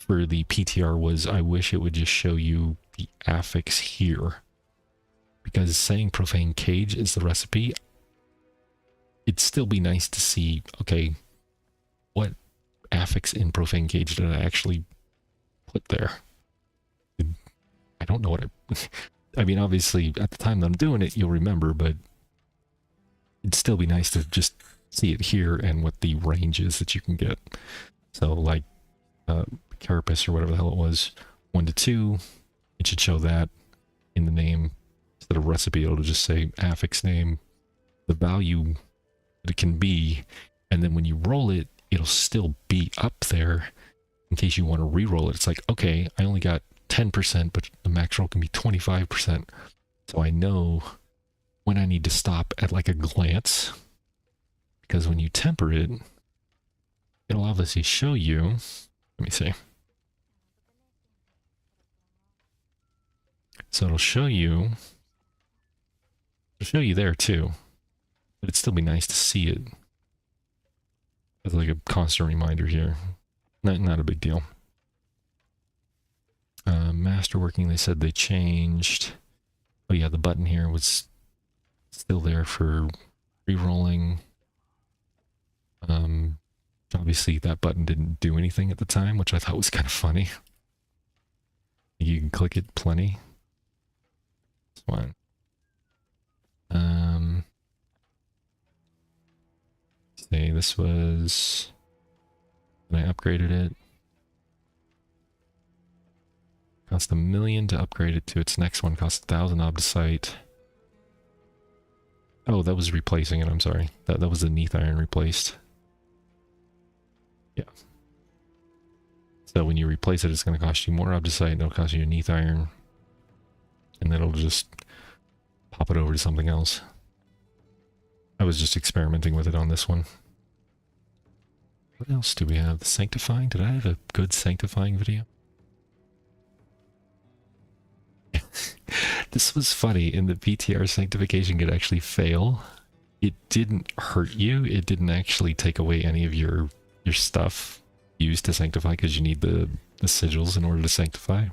PTR was I wish it would just show you the affix here, because saying Profane Cage is the recipe, it'd still be nice to see, okay, what affix in Profane Cage did I actually put there? I don't know what I mean, obviously, at the time that I'm doing it, you'll remember, but it'd still be nice to just see it here and what the range is that you can get. So, like, Carapace or whatever the hell it was, 1 to 2, it should show that in the name. Instead of recipe, it'll just say affix name, the value that it can be, and then when you roll it, it'll still be up there in case you want to re-roll it. It's like, okay, I only got 10%, but the max roll can be 25%. So I know when I need to stop at like a glance, because when you temper it, it'll obviously show you, let me see. So it'll show you there too, but it'd still be nice to see it as like a constant reminder here. Not a big deal. Masterworking, they said they changed. Oh yeah, the button here was still there for re-rolling. Obviously that button didn't do anything at the time, which I thought was kind of funny. You can click it plenty. It's fine. Say this was when I upgraded it. Cost $1 million to upgrade it to its next one. Cost 1,000 obdicite. Oh, that was replacing it. I'm sorry. That was the Neath Iron replaced. Yeah. So when you replace it, it's going to cost you more obdicite. It'll cost you a Neath Iron, and then it'll just pop it over to something else. I was just experimenting with it on this one. What else do we have? The Sanctifying? Did I have a good Sanctifying video? This was funny. In the PTR, Sanctification could actually fail. It didn't hurt you. It didn't actually take away any of your stuff used to sanctify, because you need the sigils in order to sanctify.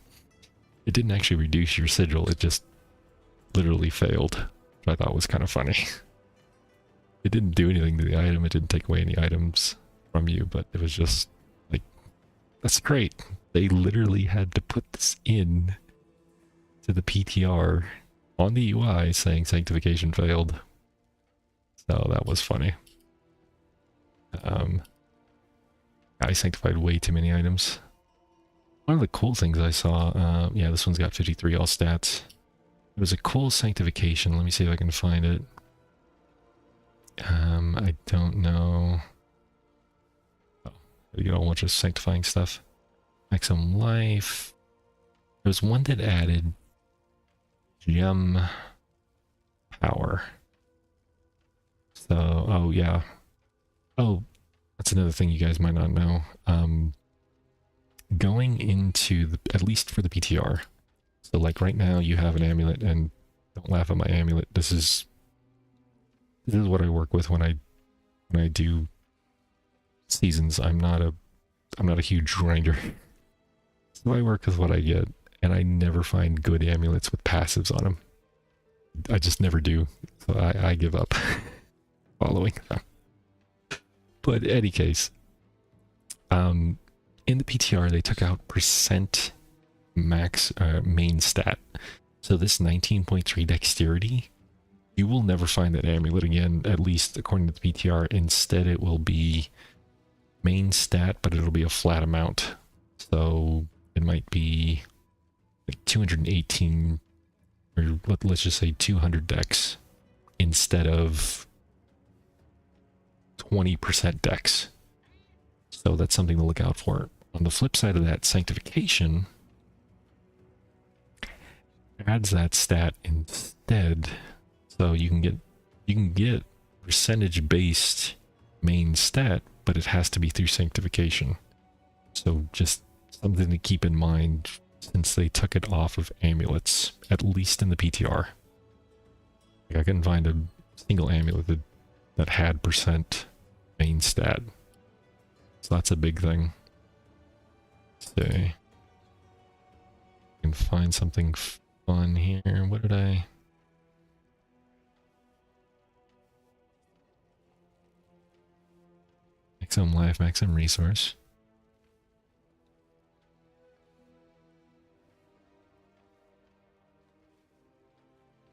It didn't actually reduce your sigil. It just literally failed, which I thought was kind of funny. It didn't do anything to the item. It didn't take away any items from you, but it was just like, that's great. They literally had to put this in to the PTR on the UI saying Sanctification failed. So that was funny. I sanctified way too many items. One of the cool things I saw, yeah, this one's got 53 all stats. It was a cool sanctification. Let me see if I can find it. I don't know. Oh, you get a whole bunch of sanctifying stuff. Maximum life. There was one that added gem power. So, oh yeah. Oh, that's another thing you guys might not know. Going into the, at least for the PTR. So like right now you have an amulet, and don't laugh at my amulet. This is what I work with when I do seasons. I'm not a huge grinder. So I work with what I get, and I never find good amulets with passives on them. I just never do. So I give up following them. But in any case, in the PTR they took out percent max main stat. So this 19.3 dexterity, you will never find that amulet again, at least according to the PTR. Instead it will be main stat, but it'll be a flat amount. So it might be like 218, or let's just say 200 dex instead of 20% dex. So that's something to look out for. On the flip side of that, sanctification adds that stat instead. So you can get percentage based main stat, but it has to be through sanctification. So just something to keep in mind, since they took it off of amulets, at least in the PTR. Like I couldn't find a single amulet that had percent main stat. So that's a big thing. Let's see. I can find something fun here. What did I... Maximum life, maximum resource.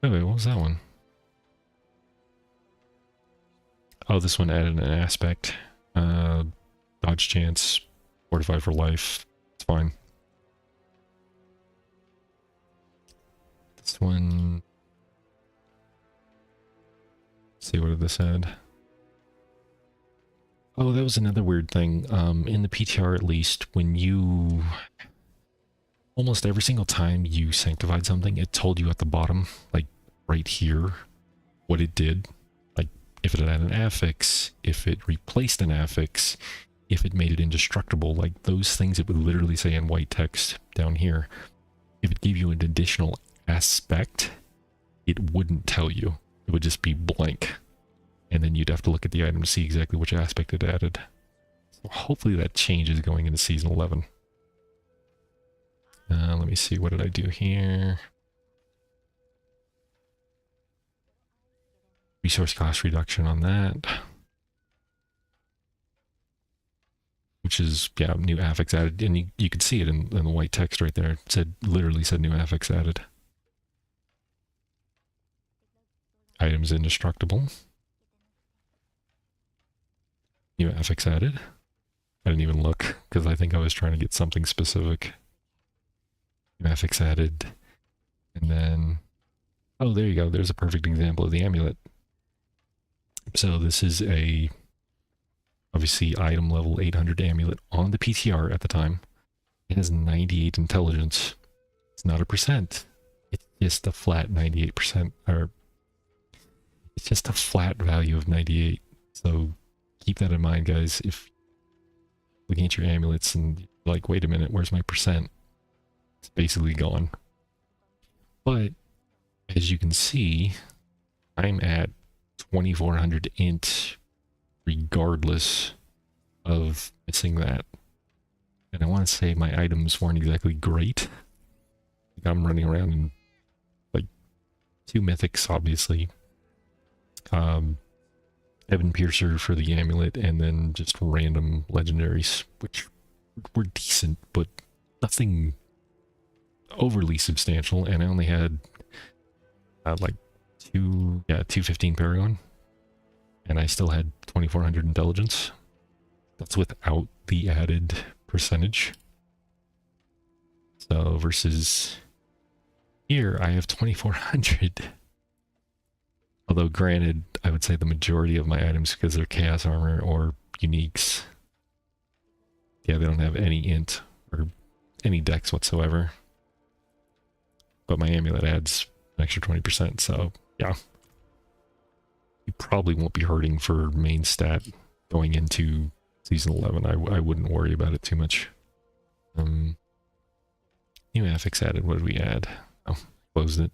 Oh wait, what was that one? Oh, this one added an aspect. Dodge chance, fortify for life. It's fine. This one... Let's see, what did this add? Oh, that was another weird thing. In the PTR at least, when you... Almost every single time you sanctified something, it told you at the bottom, like right here, what it did. Like if it had an affix, if it replaced an affix, if it made it indestructible, like those things it would literally say in white text down here. If it gave you an additional aspect, it wouldn't tell you. It would just be blank. And then you'd have to look at the item to see exactly which aspect it added. So hopefully that changes going into Season 11. Let me see, what did I do here? Resource cost reduction on that. Which is, yeah, new affix added. And you could see it in the white text right there. It literally said new affix added. Items indestructible. New affix added. I didn't even look, because I think I was trying to get something specific. New affix added. And then... Oh, there you go. There's a perfect example of the amulet. So this is a... Obviously, item level 800 amulet on the PTR at the time. It has 98 intelligence. It's not a percent. It's just a flat 98%. Or... It's just a flat value of 98. So keep that in mind, guys. If looking at your amulets and you're like, wait a minute, where's my percent? It's basically gone. But as you can see, I'm at 2400 int regardless of missing that. And I want to say my items weren't exactly great. Like I'm running around in like 2 mythics, obviously. Evan Piercer for the amulet, and then just random legendaries, which were decent, but nothing overly substantial. And I only had like 215 Paragon, and I still had 2400 intelligence. That's without the added percentage. So versus here, I have 2400. Although granted, I would say the majority of my items, because they're chaos armor or uniques, yeah, they don't have any int or any dex whatsoever. But my amulet adds an extra 20%. So yeah, you probably won't be hurting for main stat going into season 11. I wouldn't worry about it too much. New affix added. What did we add? Oh, closed it.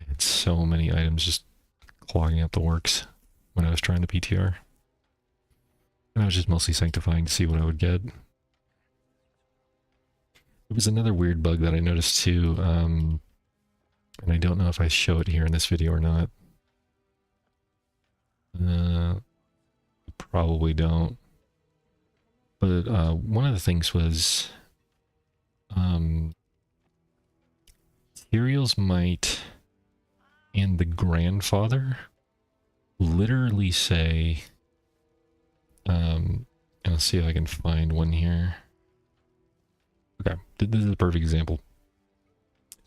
I had so many items just clogging up the works when I was trying to PTR. And I was just mostly sanctifying to see what I would get. There was another weird bug that I noticed too, and I don't know if I show it here in this video or not. Probably don't. But one of the things was Materials Might and the Grandfather literally say, and I'll see if I can find one here. Okay, this is a perfect example.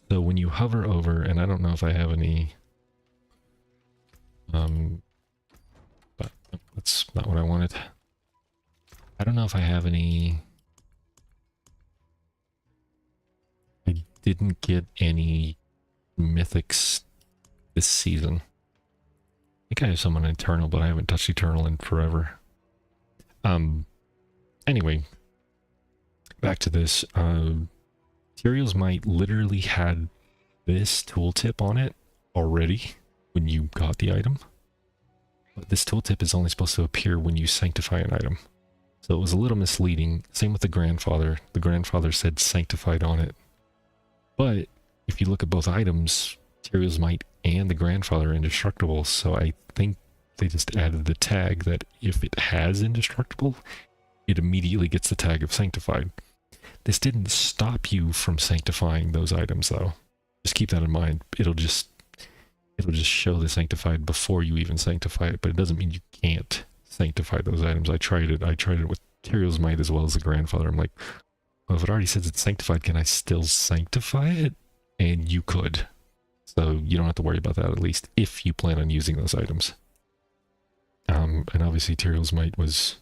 So when you hover over, and I don't know if I have any, but that's not what I wanted. I don't know if I have any. I didn't get any mythics this season. I think I have some on Eternal, but I haven't touched Eternal in forever. Anyway, back to this. Materials Might literally had this tooltip on it already when you got the item. But this tooltip is only supposed to appear when you sanctify an item. So it was a little misleading. Same with the Grandfather. The Grandfather said sanctified on it. But if you look at both items, Materials Might and the Grandfather are indestructible. So I think they just added the tag that if it has indestructible, it immediately gets the tag of sanctified. This didn't stop you from sanctifying those items though. Just keep that in mind. It'll just show the sanctified before you even sanctify it, but it doesn't mean you can't sanctify those items. I tried it with Materials Might as well as the Grandfather. I'm like, well, if it already says it's sanctified, can I still sanctify it? And you could. So you don't have to worry about that, at least if you plan on using those items. And obviously Materials Might was,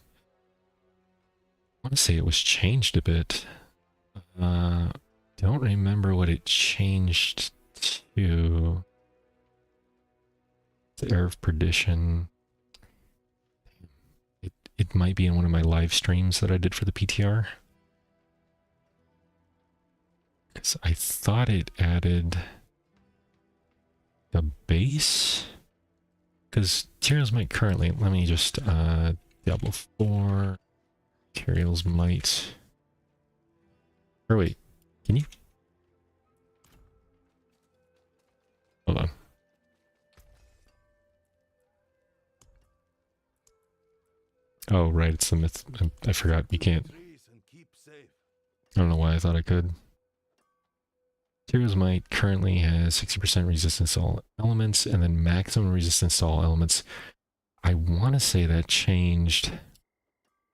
I want to say it was changed a bit. Don't remember what it changed to. The Air of Perdition. It might be in one of my live streams that I did for the PTR. Because I thought it added a base. Because Materials Might currently, let me just, Diablo 4, Materials Might. Or wait, can you? Hold on. Oh, right, it's the myth. I forgot, you can't. I don't know why I thought I could. Materials Might currently has 60% resistance to all elements, and then maximum resistance to all elements. I want to say that changed,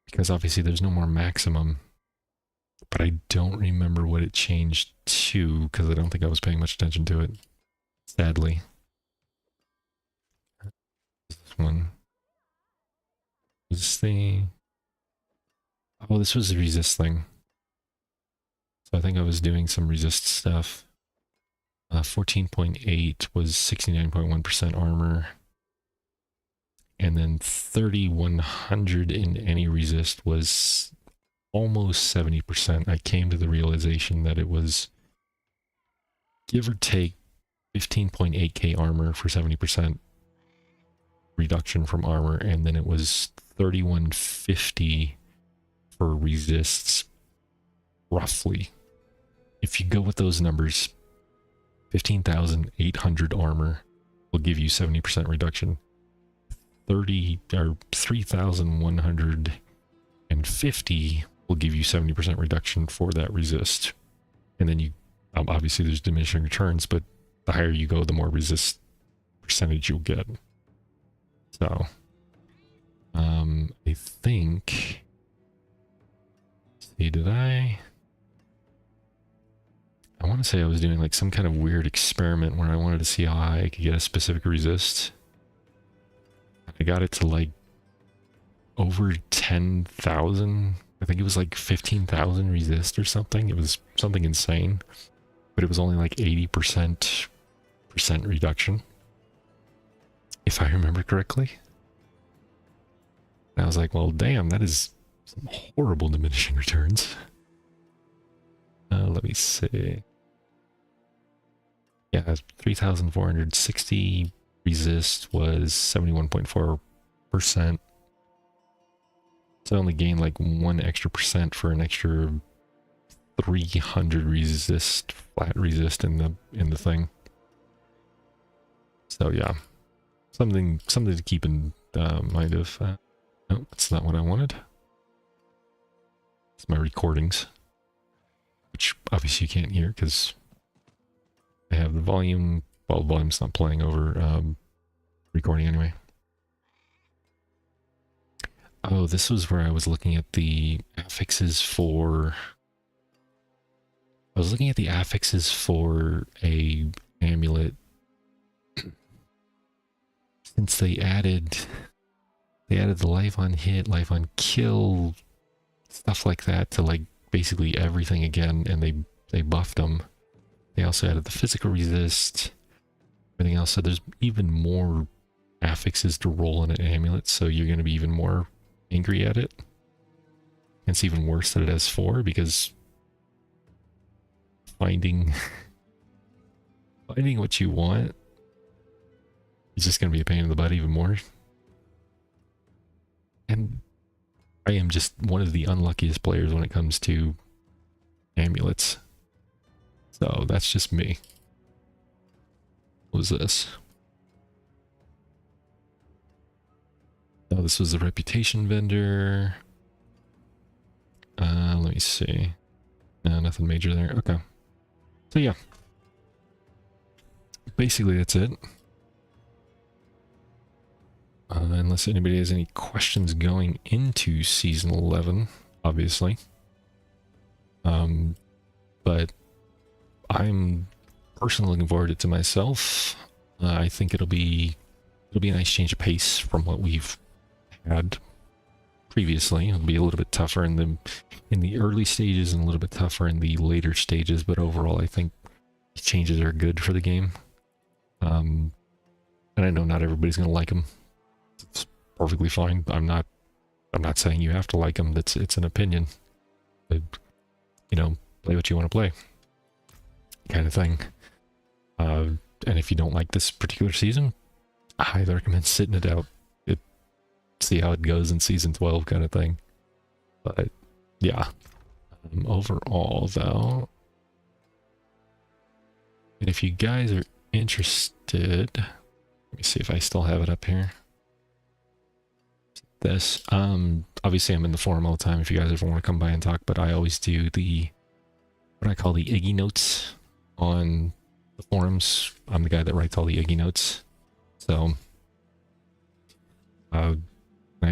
because obviously there's no more maximum, but I don't remember what it changed to, because I don't think I was paying much attention to it, sadly. This one. This thing. Oh, this was the resist thing. So I think I was doing some resist stuff. 14.8 was 69.1% armor. And then 3100 in any resist was almost 70%. I came to the realization that it was, give or take, 15.8k armor for 70% reduction from armor, and then it was 3150 for resists, roughly. If you go with those numbers, 15,800 armor will give you 70% reduction. 3,150 will give you 70% reduction for that resist. And then you, obviously there's diminishing returns, but the higher you go, the more resist percentage you'll get. So, I think, see, I want to say I was doing like some kind of weird experiment where I wanted to see how high I could get a specific resist. I got it to like over 10,000. I think it was like 15,000 resist or something. It was something insane. but it was only like 80% reduction, if I remember correctly. And I was like, well, damn, that is some horrible diminishing returns. Let me see. Yeah, 3,460 resist was 71.4%. So I only gained like 1 extra percent for an extra 300 resist, flat resist in the thing. So yeah, something to keep in mind of. No, that's not what I wanted. It's my recordings, which obviously you can't hear because I have the volume. Well, the volume's not playing over recording anyway. Oh, this was where I was looking at the affixes for... I was looking at the affixes for a amulet. Since they added the life on hit, life on kill, stuff like that to like basically everything again, and they buffed them. They also added the physical resist, everything else. So there's even more affixes to roll in an amulet, so you're going to be even more angry at it. And it's even worse that it has 4 because finding what you want is just going to be a pain in the butt even more. And I am just one of the unluckiest players when it comes to amulets. So that's just me. What was this? Oh, this was the reputation vendor. Let me see. No, nothing major there. Okay. So yeah. Basically that's it. Unless anybody has any questions going into Season 11, obviously. But I'm personally looking forward to myself. I think it'll be a nice change of pace from what we've had previously. It'll be a little bit tougher in the early stages and a little bit tougher in the later stages, but overall I think changes are good for the game. And I know not everybody's going to like them. It's perfectly fine. I'm not saying you have to like them. It's an opinion. But, you know, play what you want to play, kind of thing. And if you don't like this particular season, I highly recommend sitting it out. See how it goes in Season 12, kind of thing. But yeah, overall though, and if you guys are interested, let me see if I still have it up here. This obviously I'm in the forum all the time if you guys ever want to come by and talk, but I always do what I call the Iggy notes on the forums. I'm the guy that writes all the Iggy notes. So I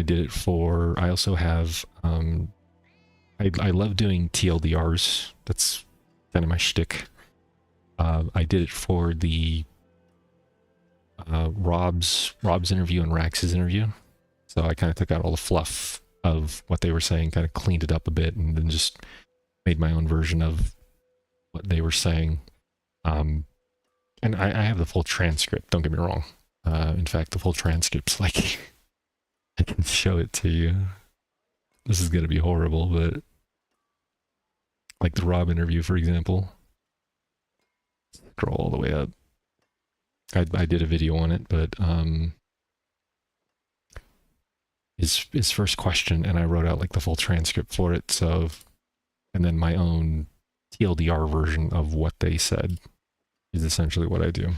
did it for, I also have I love doing TLDRs. That's kind of my shtick. I did it for the Rob's interview and Rax's interview. So I kind of took out all the fluff of what they were saying, kind of cleaned it up a bit, and then just made my own version of what they were saying. And I have the full transcript, don't get me wrong. In fact, the full transcript's like, I can show it to you. This is going to be horrible, but like the Rob interview, for example. Scroll all the way up. I did a video on it, but his first question, and I wrote out like the full transcript for it. So, and then my own TLDR version of what they said is essentially what I do.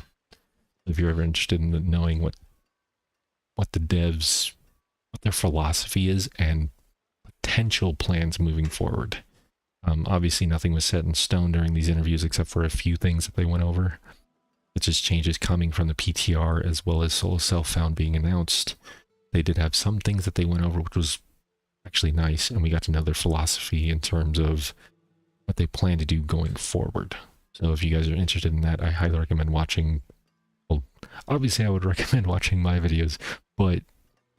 If you're ever interested in knowing what the devs, what their philosophy is and potential plans moving forward. Obviously nothing was set in stone during these interviews except for a few things that they went over. It's just changes coming from the PTR as well as Solo Self-Found being announced. They did have some things that they went over, which was actually nice, and we got to know their philosophy in terms of what they plan to do going forward. So if you guys are interested in that, I highly recommend watching. Well, obviously I would recommend watching my videos, but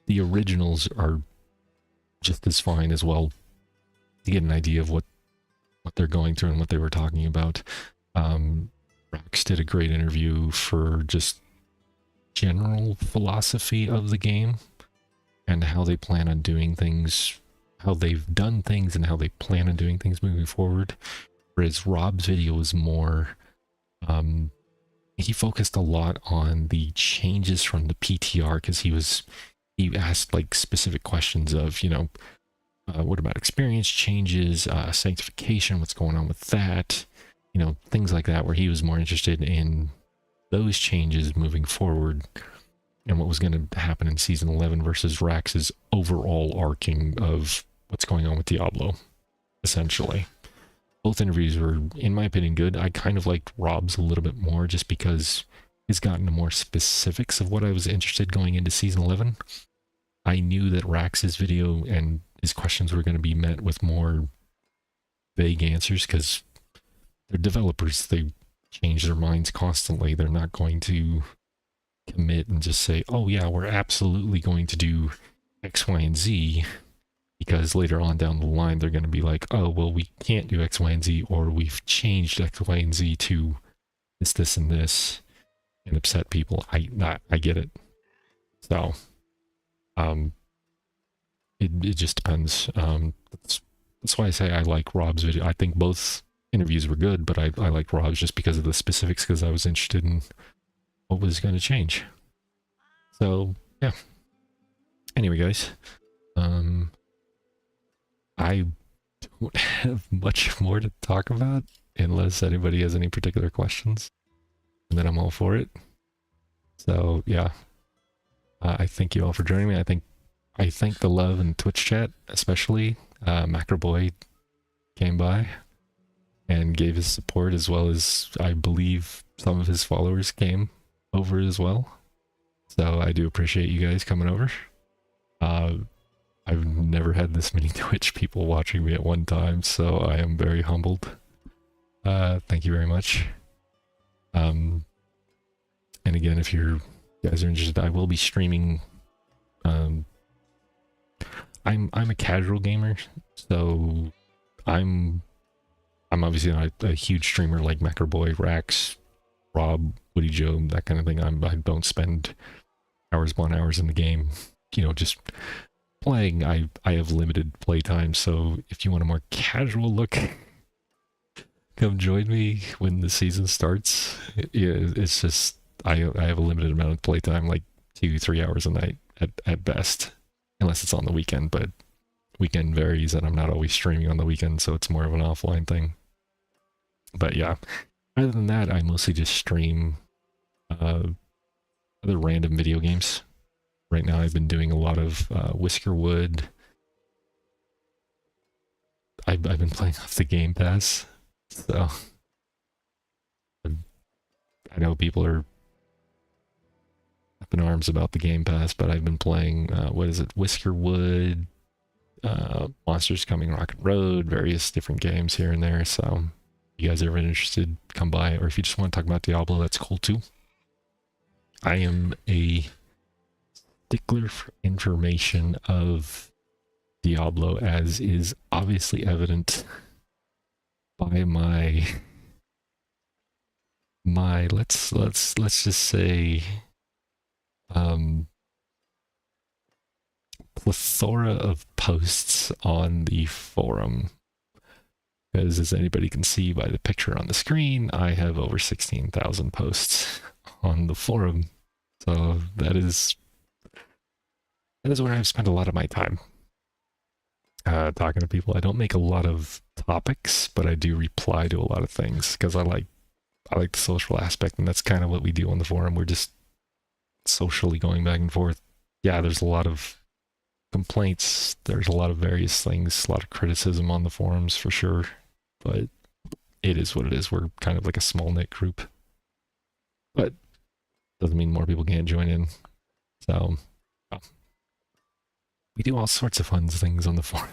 the originals are just as fine as well to get an idea of what they're going through and what they were talking about. Rex did a great interview for just general philosophy of the game and how they plan on doing things, how they've done things, and how they plan on doing things moving forward. Whereas Rob's video was more, he focused a lot on the changes from the PTR because he asked like specific questions of, you know, what about experience changes, sanctification, what's going on with that, you know, things like that, where he was more interested in those changes moving forward and what was going to happen in season 11 versus Rax's overall arcing of what's going on with Diablo, essentially. Both interviews were, in my opinion, good. I kind of liked Rob's a little bit more just because he's gotten to more specifics of what I was interested going into season 11. I knew that Rax's video and his questions were going to be met with more vague answers because they're developers. They change their minds constantly. They're not going to commit and just say, oh yeah, we're absolutely going to do X, Y, and Z, because later on down the line, they're going to be like, oh, well, we can't do X, Y, and Z, or we've changed X, Y, and Z to this, and this, and upset people. I get it. So, it just depends. That's why I say I like Rob's video. I think both interviews were good, but I like Rob's just because of the specifics, because I was interested in what was going to change. So, yeah. Anyway, guys, I don't have much more to talk about unless anybody has any particular questions, and then I'm all for it. So, yeah. I thank you all for joining me. I thank the love in Twitch chat, especially. Macroboy came by and gave his support, as well as I believe some of his followers came over as well. So I do appreciate you guys coming over. I've never had this many Twitch people watching me at one time, so I am very humbled. Thank you very much. And again, if you guys are interested, I will be streaming. I'm a casual gamer, so I'm obviously not a huge streamer like Macroboy, Rax, Rob, Woody Joe, that kind of thing. I don't spend hours upon hours in the game, you know, just playing. I have limited playtime, so if you want a more casual look, come join me when the season starts. It's just I have a limited amount of playtime, like 2-3 hours a night at best, unless it's on the weekend, but weekend varies and I'm not always streaming on the weekend, so it's more of an offline thing. But yeah, other than that, I mostly just stream other random video games. Right now I've been doing a lot of Whiskerwood. I've been playing off the Game Pass, so I know people are up in arms about the Game Pass, but I've been playing, what is it, Whiskerwood, Monsters Coming Rocket Road, various different games here and there. So if you guys are ever interested, come by, or if you just want to talk about Diablo, that's cool too. I am a stickler for information of Diablo, as is obviously evident by my let's just say plethora of posts on the forum, because as anybody can see by the picture on the screen, I have over 16,000 posts on the forum. So that is where I've spent a lot of my time talking to people. I don't make a lot of topics, but I do reply to a lot of things because I like the social aspect, and that's kind of what we do on the forum. We're just socially going back and forth. Yeah, there's a lot of complaints, there's a lot of various things, a lot of criticism on the forums for sure, but it is what it is. We're kind of like a small knit group, but doesn't mean more people can't join in. So we do all sorts of fun things on the forum,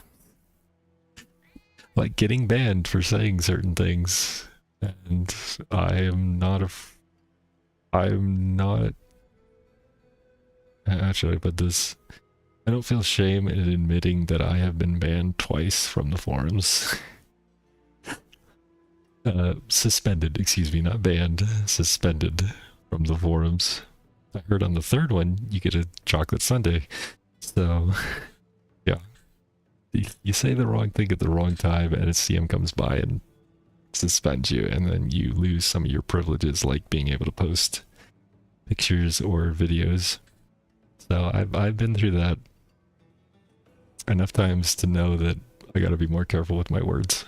like getting banned for saying certain things, and how should I put this? I don't feel shame in admitting that I have been banned twice from the forums. Suspended, excuse me, not banned, suspended from the forums. I heard on the third one, you get a chocolate sundae. So, yeah. You say the wrong thing at the wrong time, and a CM comes by and suspends you, and then you lose some of your privileges, like being able to post pictures or videos. So I've been through that enough times to know that I gotta be more careful with my words.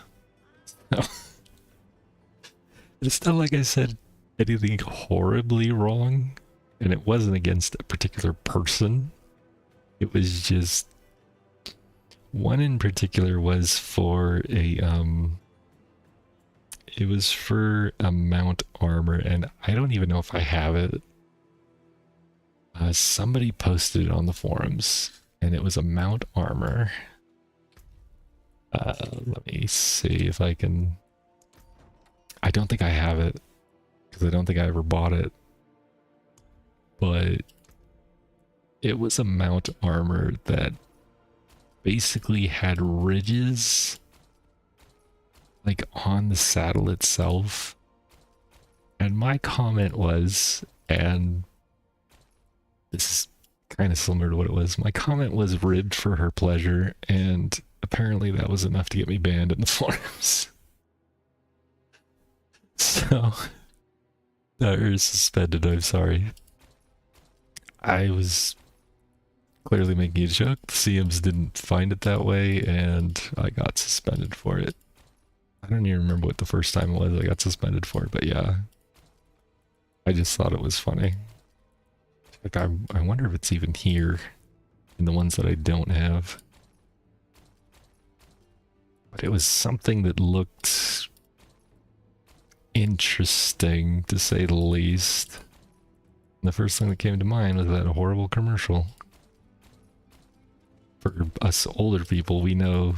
No. It's not like I said anything horribly wrong, and it wasn't against a particular person. It was just one in particular was for a it was for a mount armor, and I don't even know if I have it. Somebody posted it on the forums, and it was a mount armor. Let me see if I can. I don't think I have it, because I don't think I ever bought it. But it was a mount armor that basically had ridges like on the saddle itself. And my comment was, and this is kind of similar to what it was, my comment was ribbed for her pleasure, and apparently that was enough to get me banned in the forums. So, or suspended, I'm sorry. I was clearly making a joke. The CMs didn't find it that way, and I got suspended for it. I don't even remember what the first time it was I got suspended for, but yeah. I just thought it was funny. Like, I wonder if it's even here in the ones that I don't have. But it was something that looked interesting, to say the least. And the first thing that came to mind was that horrible commercial. For us older people, we know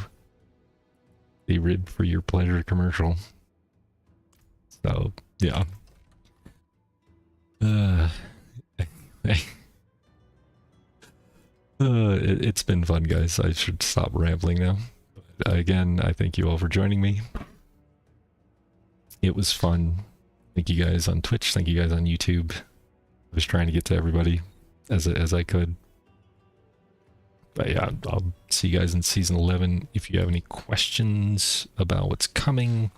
the rib for your pleasure commercial. So, yeah. It's been fun, guys. I should stop rambling now. But again, I thank you all for joining me. It was fun. Thank you guys on Twitch. Thank you guys on YouTube. I was trying to get to everybody as I could. But yeah, I'll see you guys in Season 11. If you have any questions about what's coming,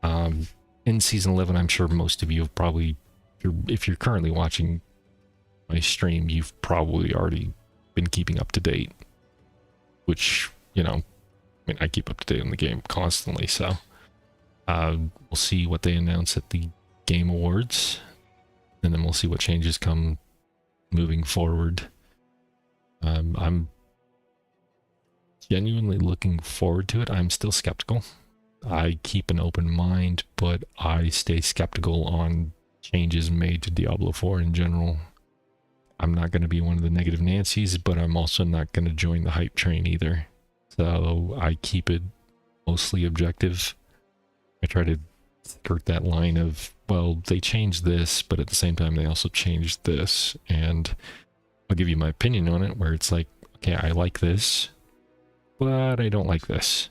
in Season 11, I'm sure most of you have probably, if you're currently watching my stream, you've probably already been keeping up to date. Which, you know, I mean, I keep up to date on the game constantly, so we'll see what they announce at the Game Awards, and then we'll see what changes come moving forward. I'm genuinely looking forward to it. I'm still skeptical. I keep an open mind, but I stay skeptical on changes made to Diablo 4 in general. I'm not going to be one of the negative Nancys, but I'm also not going to join the hype train either. So I keep it mostly objective. I try to skirt that line of, well, they changed this, but at the same time they also changed this, and I'll give you my opinion on it, where it's like, okay, I like this, but I don't like this.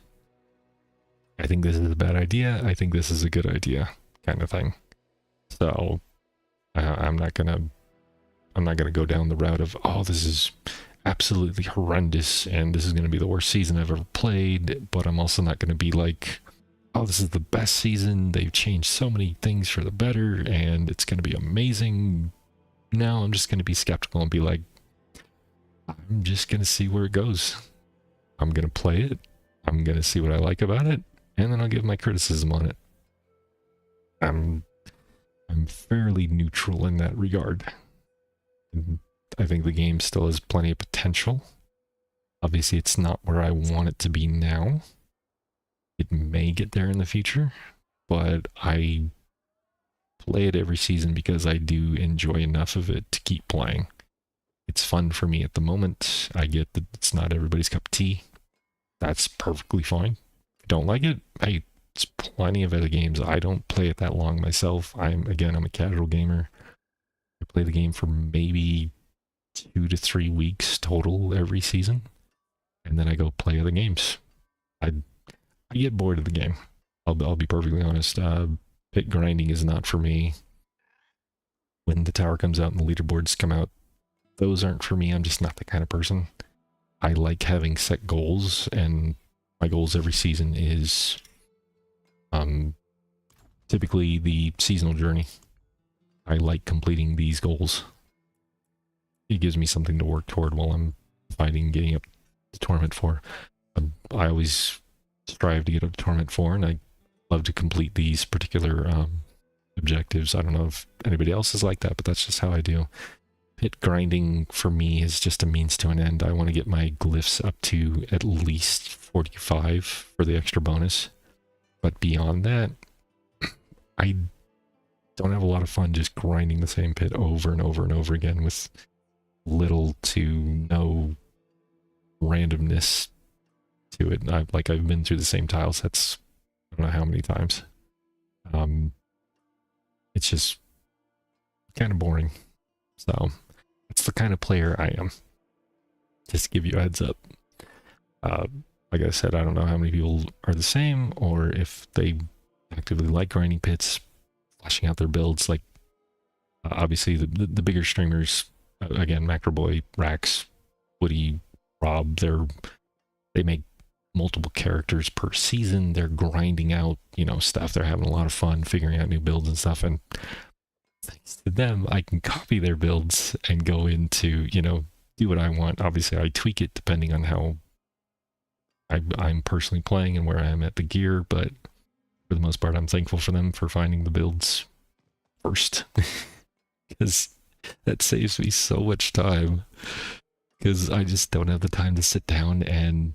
I think this is a bad idea. I think this is a good idea, kind of thing. So I'm not gonna go down the route of, oh, this is absolutely horrendous and this is gonna be the worst season I've ever played. But I'm also not gonna be like, oh, this is the best season. They've changed so many things for the better and it's gonna be amazing. No, I'm just gonna be skeptical and be like, I'm just gonna see where it goes. I'm gonna play it. I'm gonna see what I like about it, and then I'll give my criticism on it. I'm fairly neutral in that regard. I think the game still has plenty of potential. Obviously, it's not where I want it to be now. It may get there in the future, but I play it every season because I do enjoy enough of it to keep playing. It's fun for me at the moment. I get that it's not everybody's cup of tea. That's perfectly fine. If you don't like it, hey, it's plenty of other games. I don't play it that long myself. I'm a casual gamer. I play the game for maybe 2 to 3 weeks total every season, and then I go play other games. I get bored of the game. I'll be perfectly honest. Pit grinding is not for me. When the tower comes out and the leaderboards come out, those aren't for me. I'm just not the kind of person. I like having set goals, and my goals every season is typically the seasonal journey. I like completing these goals. It gives me something to work toward while I'm fighting getting up to Torment 4. I always strive to get up to Torment 4, and I love to complete these particular objectives. I don't know if anybody else is like that, but that's just how I do. Pit grinding for me is just a means to an end. I want to get my glyphs up to at least 45 for the extra bonus. But beyond that, I don't have a lot of fun just grinding the same pit over and over and over again with little to no randomness to it. I've been through the same tile sets I don't know how many times. It's just kind of boring. So that's the kind of player I am. Just to give you a heads up. Like I said, I don't know how many people are the same, or if they actively like grinding pits, fleshing out their builds. Like obviously the bigger streamers, again, Macroboy, Rax, Woody, Rob, they make multiple characters per season. They're grinding out, you know, stuff. They're having a lot of fun figuring out new builds and stuff. And thanks to them, I can copy their builds and go into, you know, do what I want. Obviously, I tweak it depending on how I'm personally playing and where I am at the gear, but for the most part, I'm thankful for them for finding the builds first. Because that saves me so much time. Because I just don't have the time to sit down and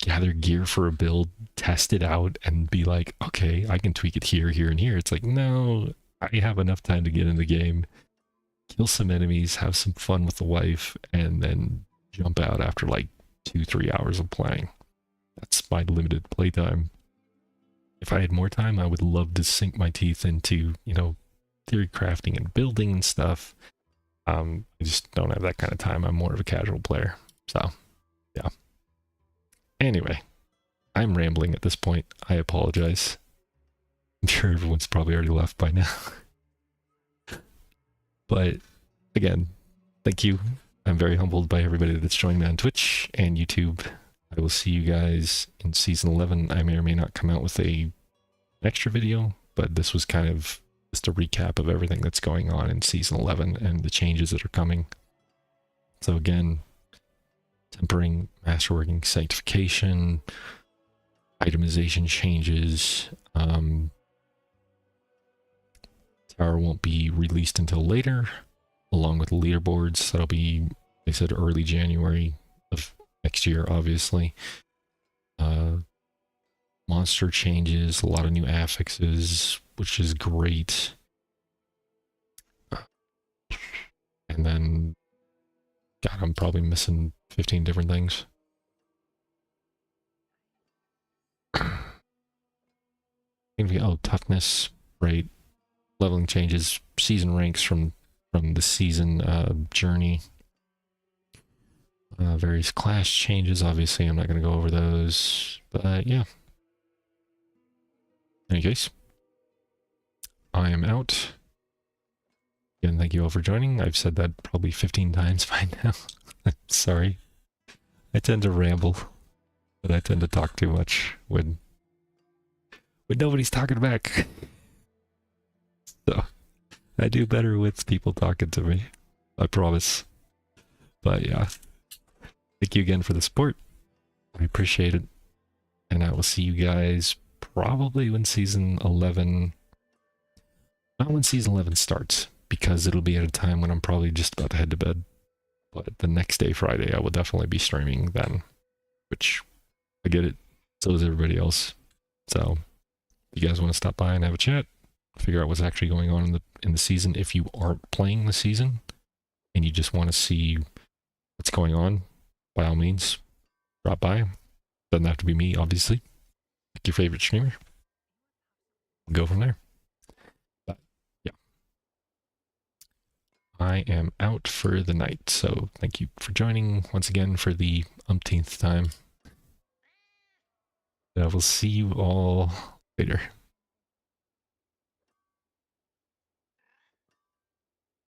gather gear for a build, test it out, and be like, okay, I can tweak it here, here, and here. It's like, no, I have enough time to get in the game, kill some enemies, have some fun with the wife, and then jump out after like 2-3 hours of playing. That's my limited playtime. If I had more time, I would love to sink my teeth into, you know, theory crafting and building and stuff. I just don't have that kind of time. I'm more of a casual player. So, yeah. Anyway, I'm rambling at this point. I apologize. I'm sure everyone's probably already left by now. But, again, thank you. I'm very humbled by everybody that's joined me on Twitch and YouTube. I will see you guys in Season 11. I may or may not come out with an extra video, but this was kind of just a recap of everything that's going on in Season 11 and the changes that are coming. So again, tempering, masterworking, sanctification, itemization changes. Tower won't be released until later, along with the leaderboards. That'll be, they said, early January of next year, obviously. Monster changes, a lot of new affixes, which is great. And then, God, I'm probably missing 15 different things. Oh, toughness, right? Leveling changes, season ranks from the season journey. Various class changes, obviously I'm not going to go over those, but yeah. In any case, I am out. Again, thank you all for joining. I've said that probably 15 times by now. Sorry. I tend to ramble, but I tend to talk too much when nobody's talking back. So, I do better with people talking to me. I promise. But yeah. Thank you again for the support. I appreciate it. And I will see you guys probably when Season 11... Not when Season 11 starts, because it'll be at a time when I'm probably just about to head to bed. But the next day, Friday, I will definitely be streaming then. Which, I get it. So does everybody else. So, if you guys want to stop by and have a chat, figure out what's actually going on in the season. If you aren't playing the season, and you just want to see what's going on, by all means, drop by. Doesn't have to be me, obviously. Pick your favorite streamer. Go from there. But, yeah. I am out for the night, so thank you for joining once again for the umpteenth time. I will see you all Later.